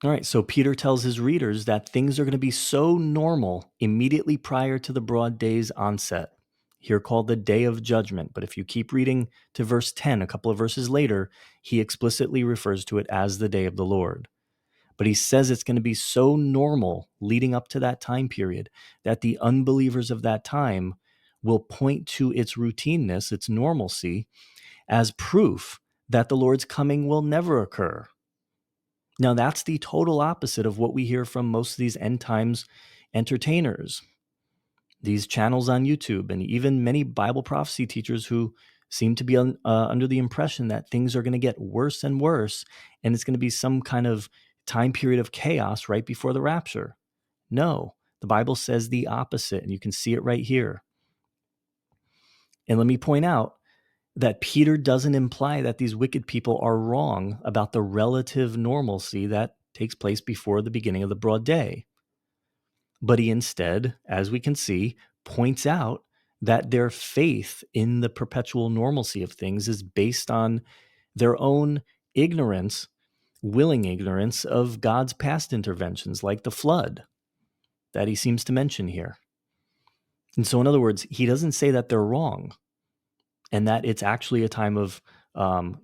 All right, so Peter tells his readers that things are going to be so normal immediately prior to the broad day's onset, here called the day of judgment. But if you keep reading to verse 10, a couple of verses later, he explicitly refers to it as the day of the Lord. But he says it's going to be so normal leading up to that time period that the unbelievers of that time will point to its routineness, its normalcy, as proof that the Lord's coming will never occur. Now, that's the total opposite of what we hear from most of these end times entertainers, these channels on YouTube, and even many Bible prophecy teachers who seem to be under the impression that things are going to get worse and worse, and it's going to be some kind of time period of chaos right before the rapture. No, the Bible says the opposite, and you can see it right here. And let me point out that Peter doesn't imply that these wicked people are wrong about the relative normalcy that takes place before the beginning of the broad day. But he instead, as we can see, points out that their faith in the perpetual normalcy of things is based on their own ignorance, willing ignorance of God's past interventions, like the flood that he seems to mention here. And so, in other words, he doesn't say that they're wrong and that it's actually a time of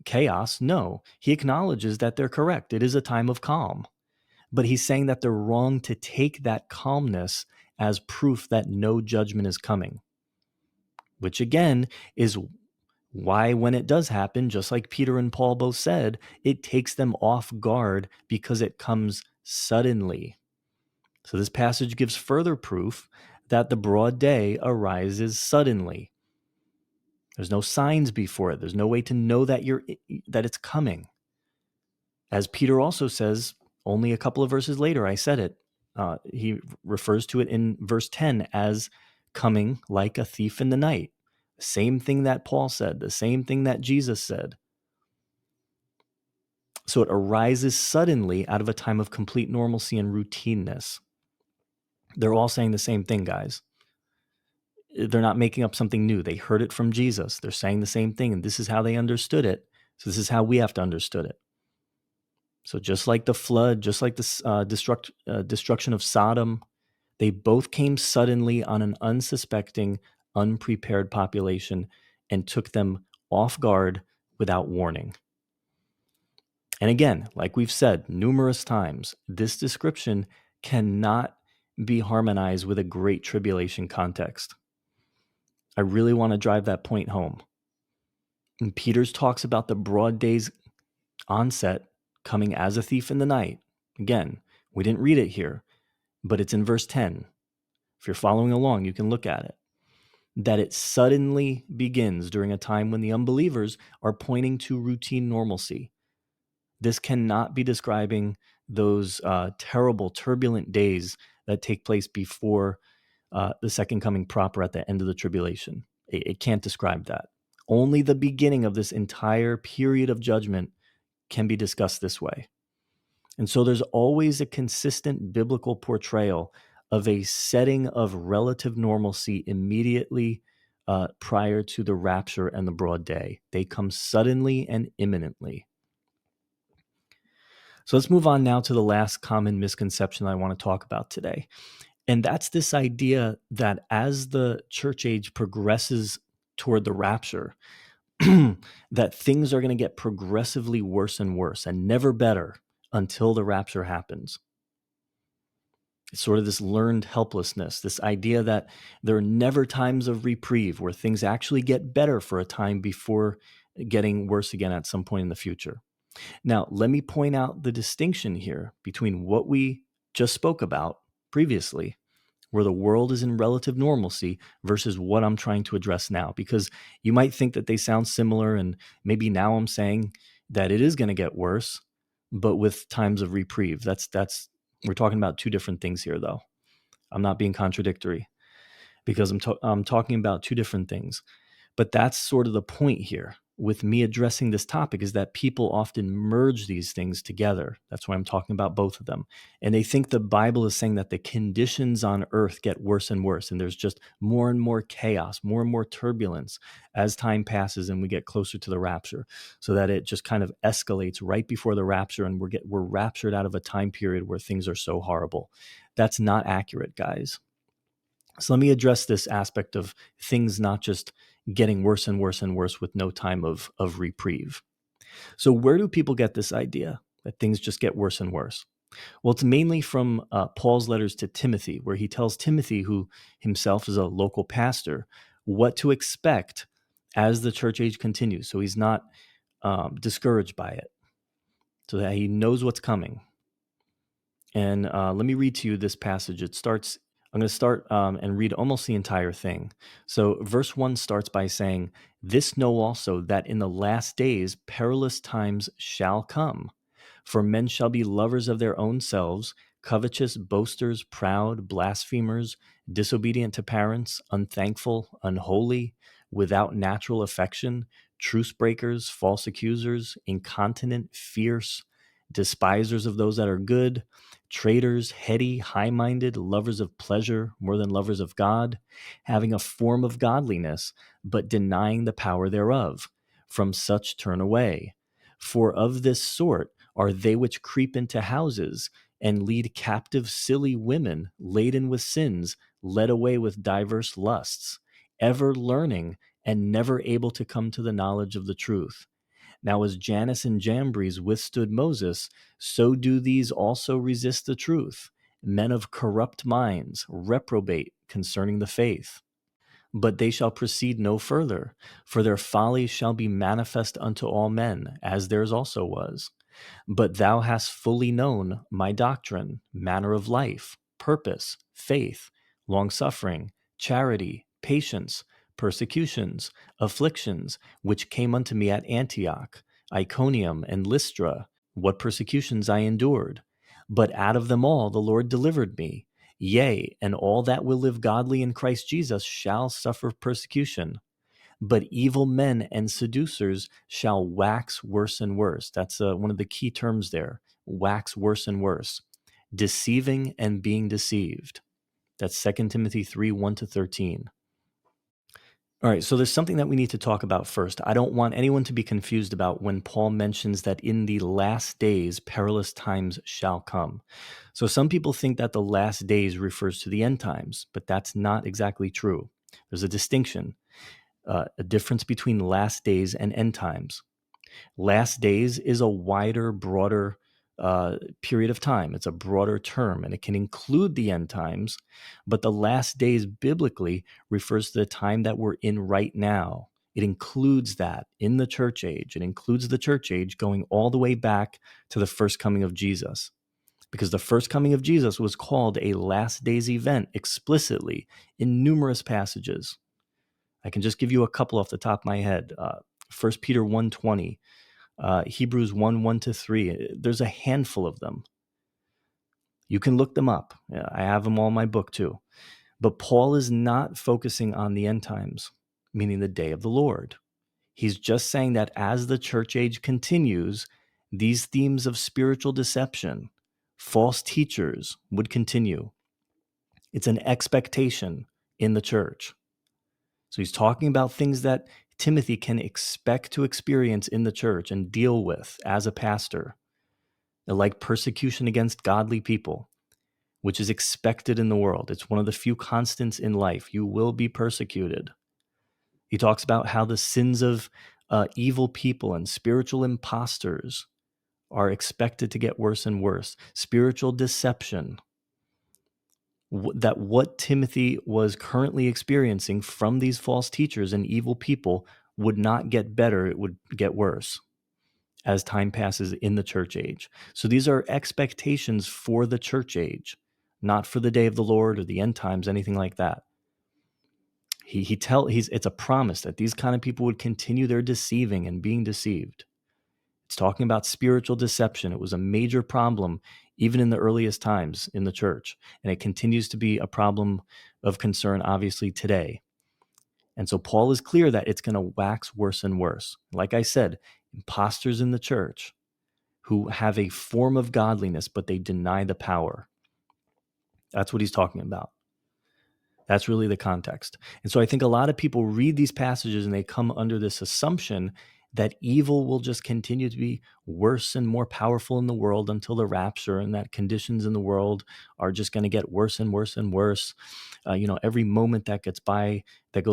chaos. No, he acknowledges that they're correct. It is a time of calm. But he's saying that they're wrong to take that calmness as proof that no judgment is coming, which again is why when it does happen, just like Peter and Paul both said, it takes them off guard because it comes suddenly. So this passage gives further proof that the broad day arises suddenly. There's no signs before it. There's no way to know that it's coming. As Peter also says, only a couple of verses later, I said it. He refers to it in verse 10 as coming like a thief in the night. Same thing that Paul said, the same thing that Jesus said. So it arises suddenly out of a time of complete normalcy and routineness. They're all saying the same thing, guys. They're not making up something new. They heard it from Jesus. They're saying the same thing, and this is how they understood it. So this is how we have to understood it. So just like the flood, just like the destruction of Sodom, they both came suddenly on an unsuspecting, unprepared population and took them off guard without warning. And again, like we've said numerous times, this description cannot be harmonized with a great tribulation context. I really want to drive that point home. And Peter's talks about the broad day's onset coming as a thief in the night. Again, we didn't read it here, but it's in verse 10. If you're following along, you can look at it. That it suddenly begins during a time when the unbelievers are pointing to routine normalcy. This cannot be describing those terrible, turbulent days that take place before the second coming proper at the end of the tribulation. It can't describe that. Only the beginning of this entire period of judgment can be discussed this way. And so there's always a consistent biblical portrayal of a setting of relative normalcy immediately prior to the rapture and the broad day. They come suddenly and imminently. So let's move on now to the last common misconception I want to talk about today. And that's this idea that as the church age progresses toward the rapture, that things are going to get progressively worse and worse and never better until the rapture happens. It's sort of this learned helplessness, this idea that there are never times of reprieve where things actually get better for a time before getting worse again at some point in the future. Now, let me point out the distinction here between what we just spoke about previously, where the world is in relative normalcy, versus what I'm trying to address now, because you might think that they sound similar, and maybe now I'm saying that it is going to get worse, but with times of reprieve. That's we're talking about two different things here, though. I'm not being contradictory because I'm talking about two different things. But that's sort of the point here with me addressing this topic, is that people often merge these things together. That's why I'm talking about both of them. And they think the Bible is saying that the conditions on earth get worse and worse, and there's just more and more chaos, more and more turbulence as time passes and we get closer to the rapture, so that it just kind of escalates right before the rapture and we're raptured out of a time period where things are so horrible. That's not accurate, guys. So let me address this aspect of things not just getting worse and worse and worse with no time of reprieve. So where do people get this idea that things just get worse and worse? Well, it's mainly from Paul's letters to Timothy, where he tells Timothy, who himself is a local pastor, what to expect as the church age continues. So he's not discouraged by it, so that he knows what's coming. And let me read to you this passage. I'm going to start and read almost the entire thing. So, verse 1 starts by saying, "This know also that in the last days perilous times shall come. For men shall be lovers of their own selves, covetous, boasters, proud, blasphemers, disobedient to parents, unthankful, unholy, without natural affection, truce breakers, false accusers, incontinent, fierce, despisers of those that are good, traitors, heady, high minded, lovers of pleasure more than lovers of God, having a form of godliness, but denying the power thereof. From such turn away. For of this sort are they which creep into houses and lead captive silly women laden with sins, led away with diverse lusts, ever learning and never able to come to the knowledge of the truth. Now, as Jannes and Jambres withstood Moses, so do these also resist the truth. Men of corrupt minds, reprobate concerning the faith. But they shall proceed no further, for their folly shall be manifest unto all men, as theirs also was. But thou hast fully known my doctrine, manner of life, purpose, faith, longsuffering, charity, patience, persecutions, afflictions, which came unto me at Antioch, Iconium, and Lystra, what persecutions I endured. But out of them all the Lord delivered me. Yea, and all that will live godly in Christ Jesus shall suffer persecution. But evil men and seducers shall wax worse and worse. That's one of the key terms there. Wax worse and worse. Deceiving and being deceived. That's 2 Timothy 3, 1 to 13. All right, so there's something that we need to talk about first. I don't want anyone to be confused about when Paul mentions that in the last days, perilous times shall come. So some people think that the last days refers to the end times, but that's not exactly true. There's a distinction, a difference between last days and end times. Last days is a wider, broader period of time. It's a broader term, and it can include the end times. But the last days biblically refers to the time that we're in right now. it includes that in the church age. It includes the church age going all the way back to the first coming of Jesus, because the first coming of Jesus was called a last days event explicitly in numerous passages. I can just give you a couple off the top of my head. 1 Peter 1:20, Hebrews 1:1-3. There's a handful of them. You can look them up. I have them all in my book too. But Paul is not focusing on the end times, meaning the day of the Lord. He's just saying that as the church age continues, these themes of spiritual deception, false teachers would continue. It's an expectation in the church. So he's talking about things that Timothy can expect to experience in the church and deal with as a pastor, like persecution against godly people, which is expected in the world. It's one of the few constants in life. You will be persecuted. He talks about how the sins of evil people and spiritual imposters are expected to get worse and worse. Spiritual deception, that what Timothy was currently experiencing from these false teachers and evil people would not get better, it would get worse as time passes in the church age. So these are expectations for the church age, not for the day of the Lord or the end times, anything like that. It's a promise that these kind of people would continue their deceiving and being deceived. It's talking about spiritual deception. It was a major problem even in the earliest times in the church, and it continues to be a problem of concern, obviously, today. And so Paul is clear that it's going to wax worse and worse. Like I said, imposters in the church who have a form of godliness, but they deny the power. That's what he's talking about. That's really the context. And so I think a lot of people read these passages and they come under this assumption that evil will just continue to be worse and more powerful in the world until the rapture, and that conditions in the world are just going to get worse and worse and worse. Every moment that goes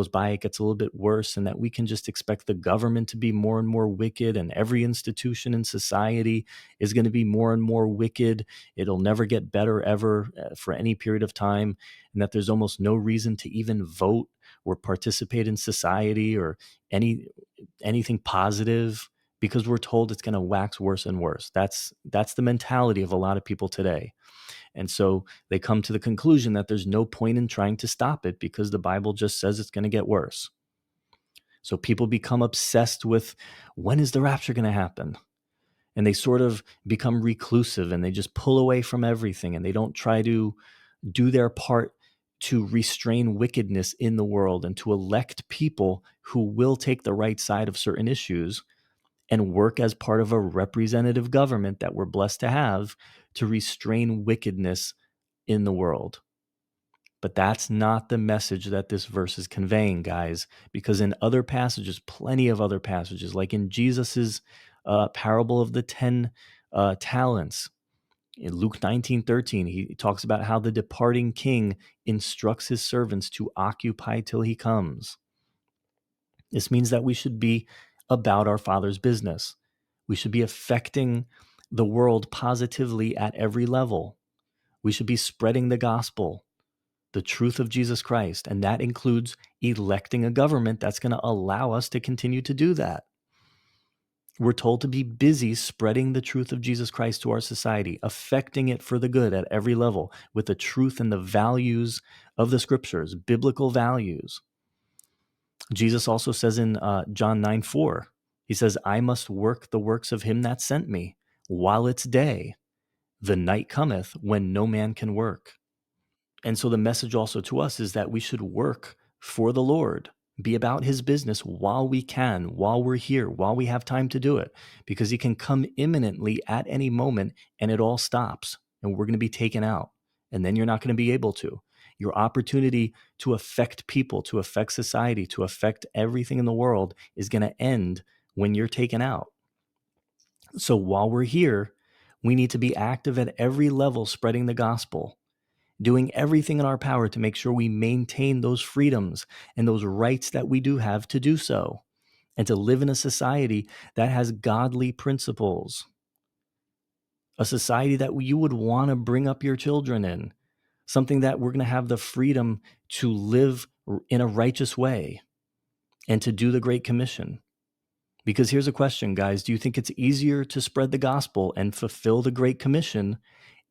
by, it gets a little bit worse, and that we can just expect the government to be more and more wicked, and every institution in society is going to be more and more wicked. It'll never get better ever for any period of time, and that there's almost no reason to even vote or participate in society or anything positive, because we're told it's going to wax worse and worse. That's the mentality of a lot of people today. And so they come to the conclusion that there's no point in trying to stop it because the Bible just says it's going to get worse. So people become obsessed with, when is the rapture going to happen? And they sort of become reclusive and they just pull away from everything, and they don't try to do their part to restrain wickedness in the world and to elect people who will take the right side of certain issues and work as part of a representative government that we're blessed to have to restrain wickedness in the world. But that's not the message that this verse is conveying, guys, because in other passages, plenty of other passages, like in Jesus's parable of the 10 talents, in Luke 19:13, he talks about how the departing king instructs his servants to occupy till he comes. This means that we should be about our Father's business. We should be affecting the world positively at every level. We should be spreading the gospel, the truth of Jesus Christ, and that includes electing a government that's going to allow us to continue to do that. We're told to be busy spreading the truth of Jesus Christ to our society, affecting it for the good at every level with the truth and the values of the scriptures, biblical values. Jesus also says in John 9:4, he says, I must work the works of him that sent me while it's day. The night cometh when no man can work. And so the message also to us is that we should work for the Lord, be about his business while we can, while we're here, while we have time to do it, because he can come imminently at any moment and it all stops and we're going to be taken out. And then you're not going to be able to. Your opportunity to affect people, to affect society, to affect everything in the world is going to end when you're taken out. So while we're here, we need to be active at every level spreading the gospel, doing everything in our power to make sure we maintain those freedoms and those rights that we do have to do so, and to live in a society that has godly principles, a society that you would want to bring up your children in, something that we're going to have the freedom to live in a righteous way. and to do the Great Commission. Because here's a question, guys. Do you think it's easier to spread the gospel and fulfill the Great Commission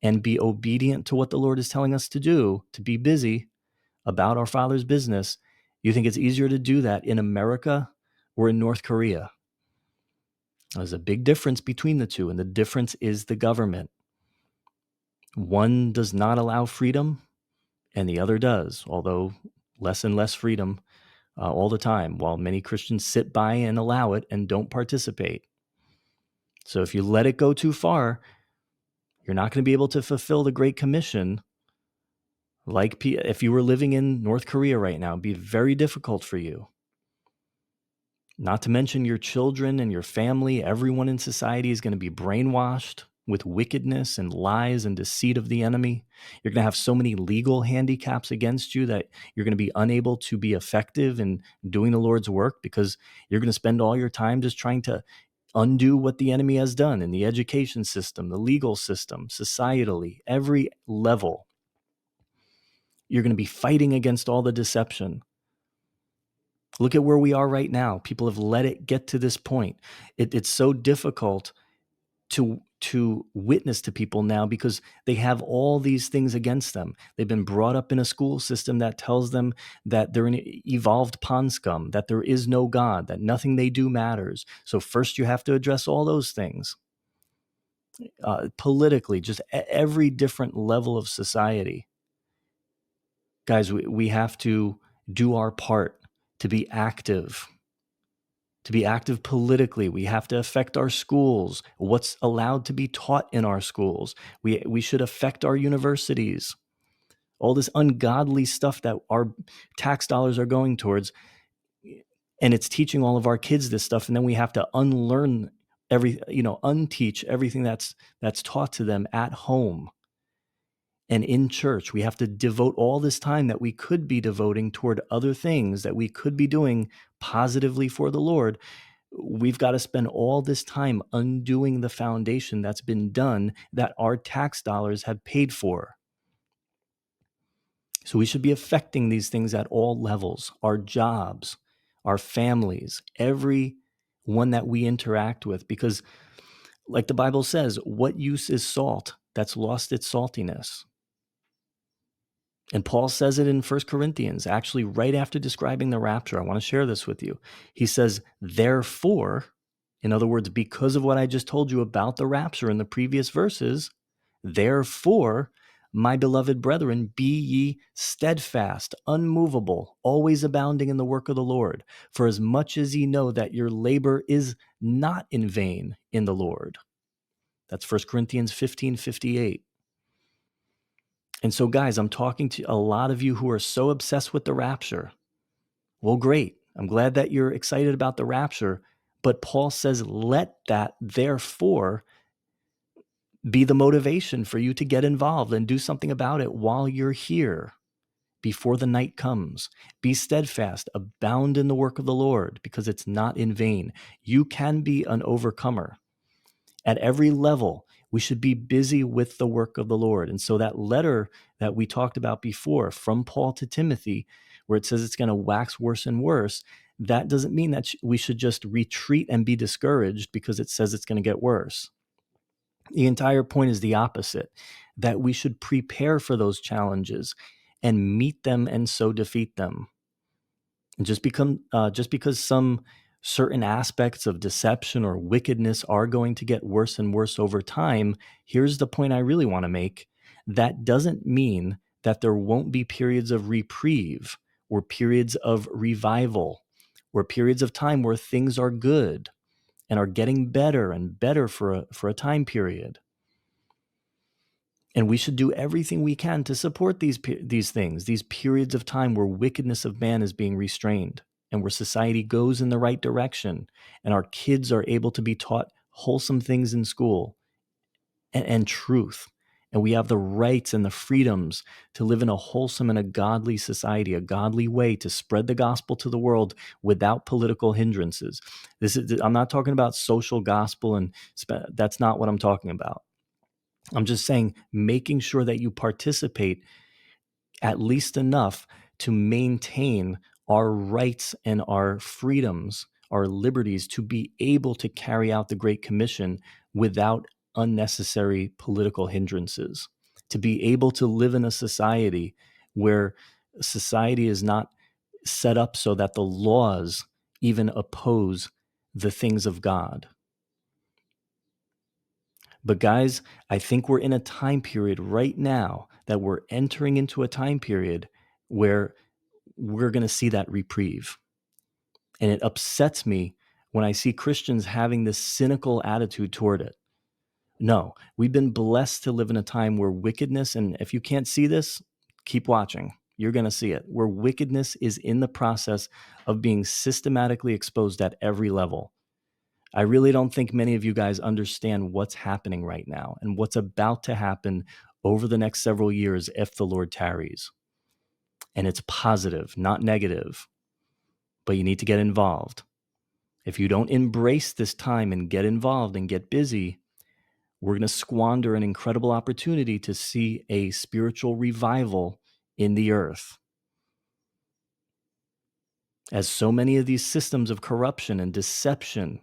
and be obedient to what the Lord is telling us to do, to be busy about our Father's business? You think it's easier to do that in America or in North Korea? There's a big difference between the two, and the difference is the government. One does not allow freedom, and the other does, although less and less freedom all the time, while many Christians sit by and allow it and don't participate. So if you let it go too far, you're not going to be able to fulfill the Great Commission. Like if you were living in North Korea right now, it'd be very difficult for you. Not to mention your children and your family, everyone in society is going to be brainwashed with wickedness and lies and deceit of the enemy. You're going to have so many legal handicaps against you that you're going to be unable to be effective in doing the Lord's work, because you're going to spend all your time just trying to undo what the enemy has done in the education system, the legal system, societally, every level. You're going to be fighting against all the deception. Look at where we are right now. People have let it get to this point. It's so difficult to witness to people now because they have all these things against them. They've been brought up in a school system that tells them that they're an evolved pond scum, that there is no God, that nothing they do matters. So first you have to address all those things. Politically, just every different level of society. Guys, we have to do our part to be active. To be active politically, we have to affect our schools, what's allowed to be taught in our schools. We should affect our universities. All this ungodly stuff that our tax dollars are going towards, and it's teaching all of our kids this stuff, and then we have to unteach everything that's taught to them at home and in church. We have to devote all this time that we could be devoting toward other things that we could be doing positively for the Lord. We've got to spend all this time undoing the foundation that's been done, that our tax dollars have paid for. So we should be affecting these things at all levels, our jobs, our families, every one that we interact with, because like the Bible says, what use is salt that's lost its saltiness? And Paul says it in 1 Corinthians, actually right after describing the rapture. I want to share this with you. He says, therefore, in other words, because of what I just told you about the rapture in the previous verses, therefore, my beloved brethren, be ye steadfast, unmovable, always abounding in the work of the Lord, for as much as ye know that your labor is not in vain in the Lord. That's 1 Corinthians 15:58. And so, guys, I'm talking to a lot of you who are so obsessed with the rapture. Well, great. I'm glad that you're excited about the rapture. But Paul says, let that, therefore, be the motivation for you to get involved and do something about it while you're here, before the night comes. Be steadfast, abound in the work of the Lord, because it's not in vain. You can be an overcomer. At every level, we should be busy with the work of the Lord. And so that letter that we talked about before from Paul to Timothy, where it says it's going to wax worse and worse, that doesn't mean that we should just retreat and be discouraged because it says it's going to get worse. The entire point is the opposite, that we should prepare for those challenges and meet them and so defeat them. And just because some certain aspects of deception or wickedness are going to get worse and worse over time, here's the point I really want to make. That doesn't mean that there won't be periods of reprieve or periods of revival or periods of time where things are good and are getting better and better for a time period. And we should do everything we can to support these things, these periods of time where wickedness of man is being restrained and where society goes in the right direction and our kids are able to be taught wholesome things in school and truth. And we have the rights and the freedoms to live in a wholesome and a godly society, a godly way to spread the gospel to the world without political hindrances. I'm not talking about social gospel, and that's not what I'm talking about. I'm just saying, making sure that you participate at least enough to maintain our rights and our freedoms, our liberties to be able to carry out the Great Commission without unnecessary political hindrances, to be able to live in a society where society is not set up so that the laws even oppose the things of God. But guys, I think we're in a time period right now that we're entering into a time period where we're going to see that reprieve. And it upsets me when I see Christians having this cynical attitude toward it. No, we've been blessed to live in a time where wickedness, and if you can't see this, keep watching. You're going to see it, where wickedness is in the process of being systematically exposed at every level. I really don't think many of you guys understand what's happening right now and what's about to happen over the next several years if the Lord tarries. And it's positive, not negative, but you need to get involved. If you don't embrace this time and get involved and get busy, we're going to squander an incredible opportunity to see a spiritual revival in the earth. As so many of these systems of corruption and deception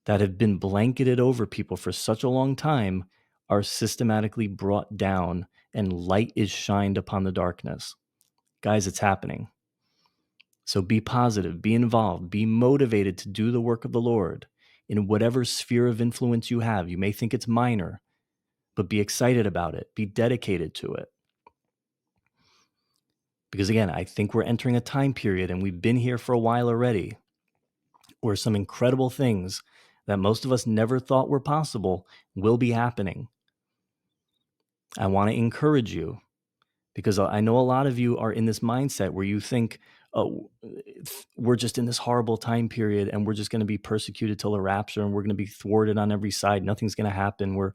that have been blanketed over people for such a long time are systematically brought down and light is shined upon the darkness. Guys, it's happening. So be positive, be involved, be motivated to do the work of the Lord in whatever sphere of influence you have. You may think it's minor, but be excited about it. Be dedicated to it. Because again, I think we're entering a time period, and we've been here for a while already, where some incredible things that most of us never thought were possible will be happening. I want to encourage you, because I know a lot of you are in this mindset where you think, oh, we're just in this horrible time period and we're just going to be persecuted till the rapture and we're going to be thwarted on every side. Nothing's going to happen.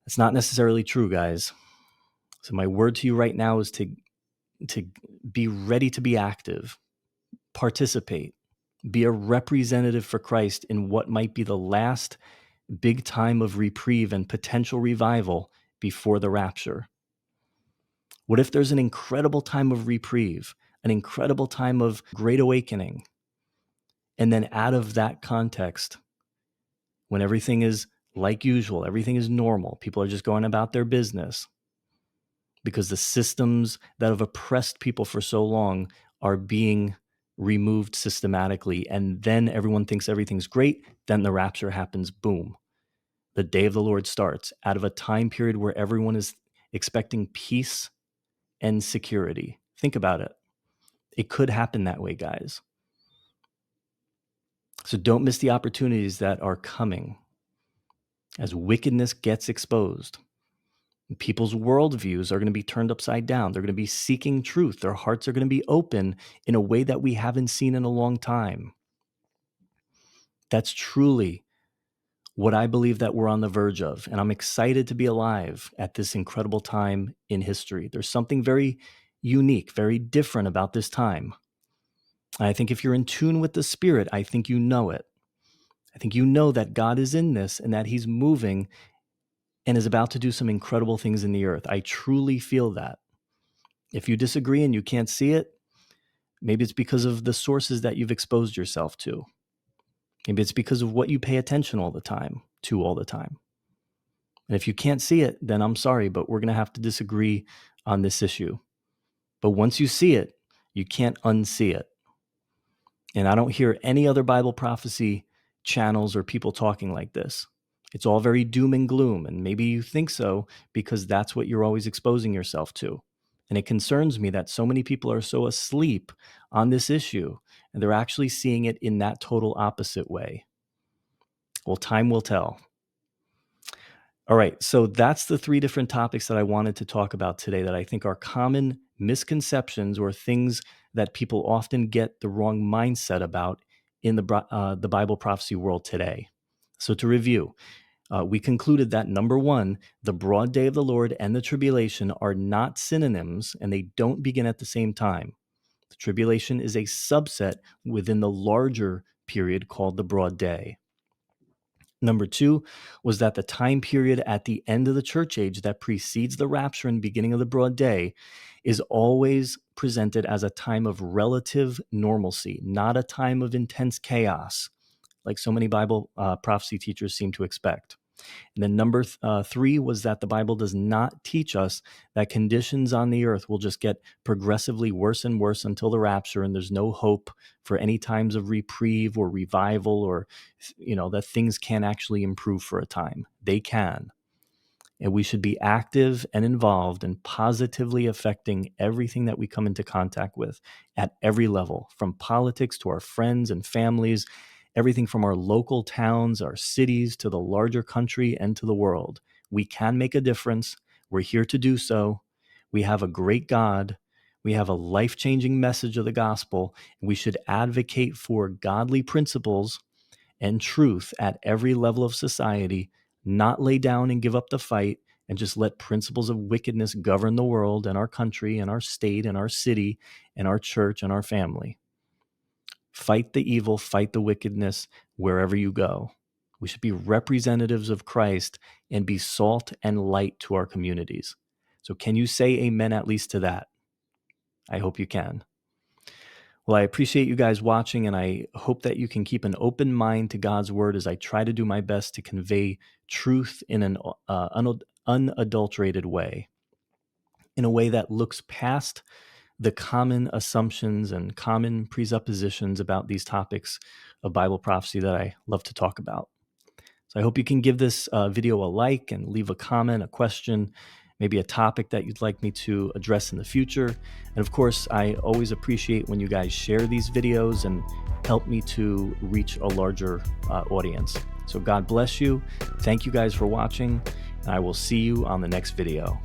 It's not necessarily true, guys. So my word to you right now is to be ready to be active, participate, be a representative for Christ in what might be the last big time of reprieve and potential revival before the rapture. What if there's an incredible time of reprieve, an incredible time of great awakening, and then out of that context, when everything is like usual, everything is normal, people are just going about their business because the systems that have oppressed people for so long are being removed systematically, and then everyone thinks everything's great, then the rapture happens, boom. The day of the Lord starts out of a time period where everyone is expecting peace and security. Think about it. It could happen that way, guys. So don't miss the opportunities that are coming as wickedness gets exposed. People's worldviews are going to be turned upside down. They're going to be seeking truth. Their hearts are going to be open in a way that we haven't seen in a long time. That's truly what I believe that we're on the verge of. And I'm excited to be alive at this incredible time in history. There's something very unique, very different about this time. And I think if you're in tune with the Spirit, I think you know it. I think you know that God is in this and that He's moving and is about to do some incredible things in the earth. I truly feel that. If you disagree and you can't see it, maybe it's because of the sources that you've exposed yourself to. Maybe it's because of what you pay attention all the time to all the time. And if you can't see it, then I'm sorry, but we're going to have to disagree on this issue. But once you see it, you can't unsee it. And I don't hear any other Bible prophecy channels or people talking like this. It's all very doom and gloom. And maybe you think so because that's what you're always exposing yourself to. And it concerns me that so many people are so asleep on this issue and they're actually seeing it in that total opposite way. Well, time will tell. All right, so that's the three different topics that I wanted to talk about today that I think are common misconceptions or things that people often get the wrong mindset about in the Bible prophecy world today. So to review, we concluded that number one, the broad day of the Lord and the tribulation are not synonyms and they don't begin at the same time. The tribulation is a subset within the larger period called the broad day. Number two was that the time period at the end of the church age that precedes the rapture and beginning of the broad day is always presented as a time of relative normalcy, not a time of intense chaos, like so many Bible prophecy teachers seem to expect. And then number three was that the Bible does not teach us that conditions on the earth will just get progressively worse and worse until the rapture, and there's no hope for any times of reprieve or revival, or that things can actually improve for a time. They can. And we should be active and involved and positively affecting everything that we come into contact with at every level, from politics to our friends and families, everything from our local towns, our cities, to the larger country and to the world. We can make a difference. We're here to do so. We have a great God. We have a life-changing message of the gospel. And we should advocate for godly principles and truth at every level of society, not lay down and give up the fight and just let principles of wickedness govern the world and our country and our state and our city and our church and our family. Fight the evil, fight the wickedness wherever you go. We should be representatives of Christ and be salt and light to our communities. So can you say amen at least to that? I hope you can. Well, I appreciate you guys watching, and I hope that you can keep an open mind to God's word as I try to do my best to convey truth in an unadulterated way, in a way that looks past the common assumptions and common presuppositions about these topics of Bible prophecy that I love to talk about. So I hope you can give this video a like and leave a comment, a question, maybe a topic that you'd like me to address in the future. And of course, I always appreciate when you guys share these videos and help me to reach a larger audience. So God bless you. Thank you guys for watching, and I will see you on the next video.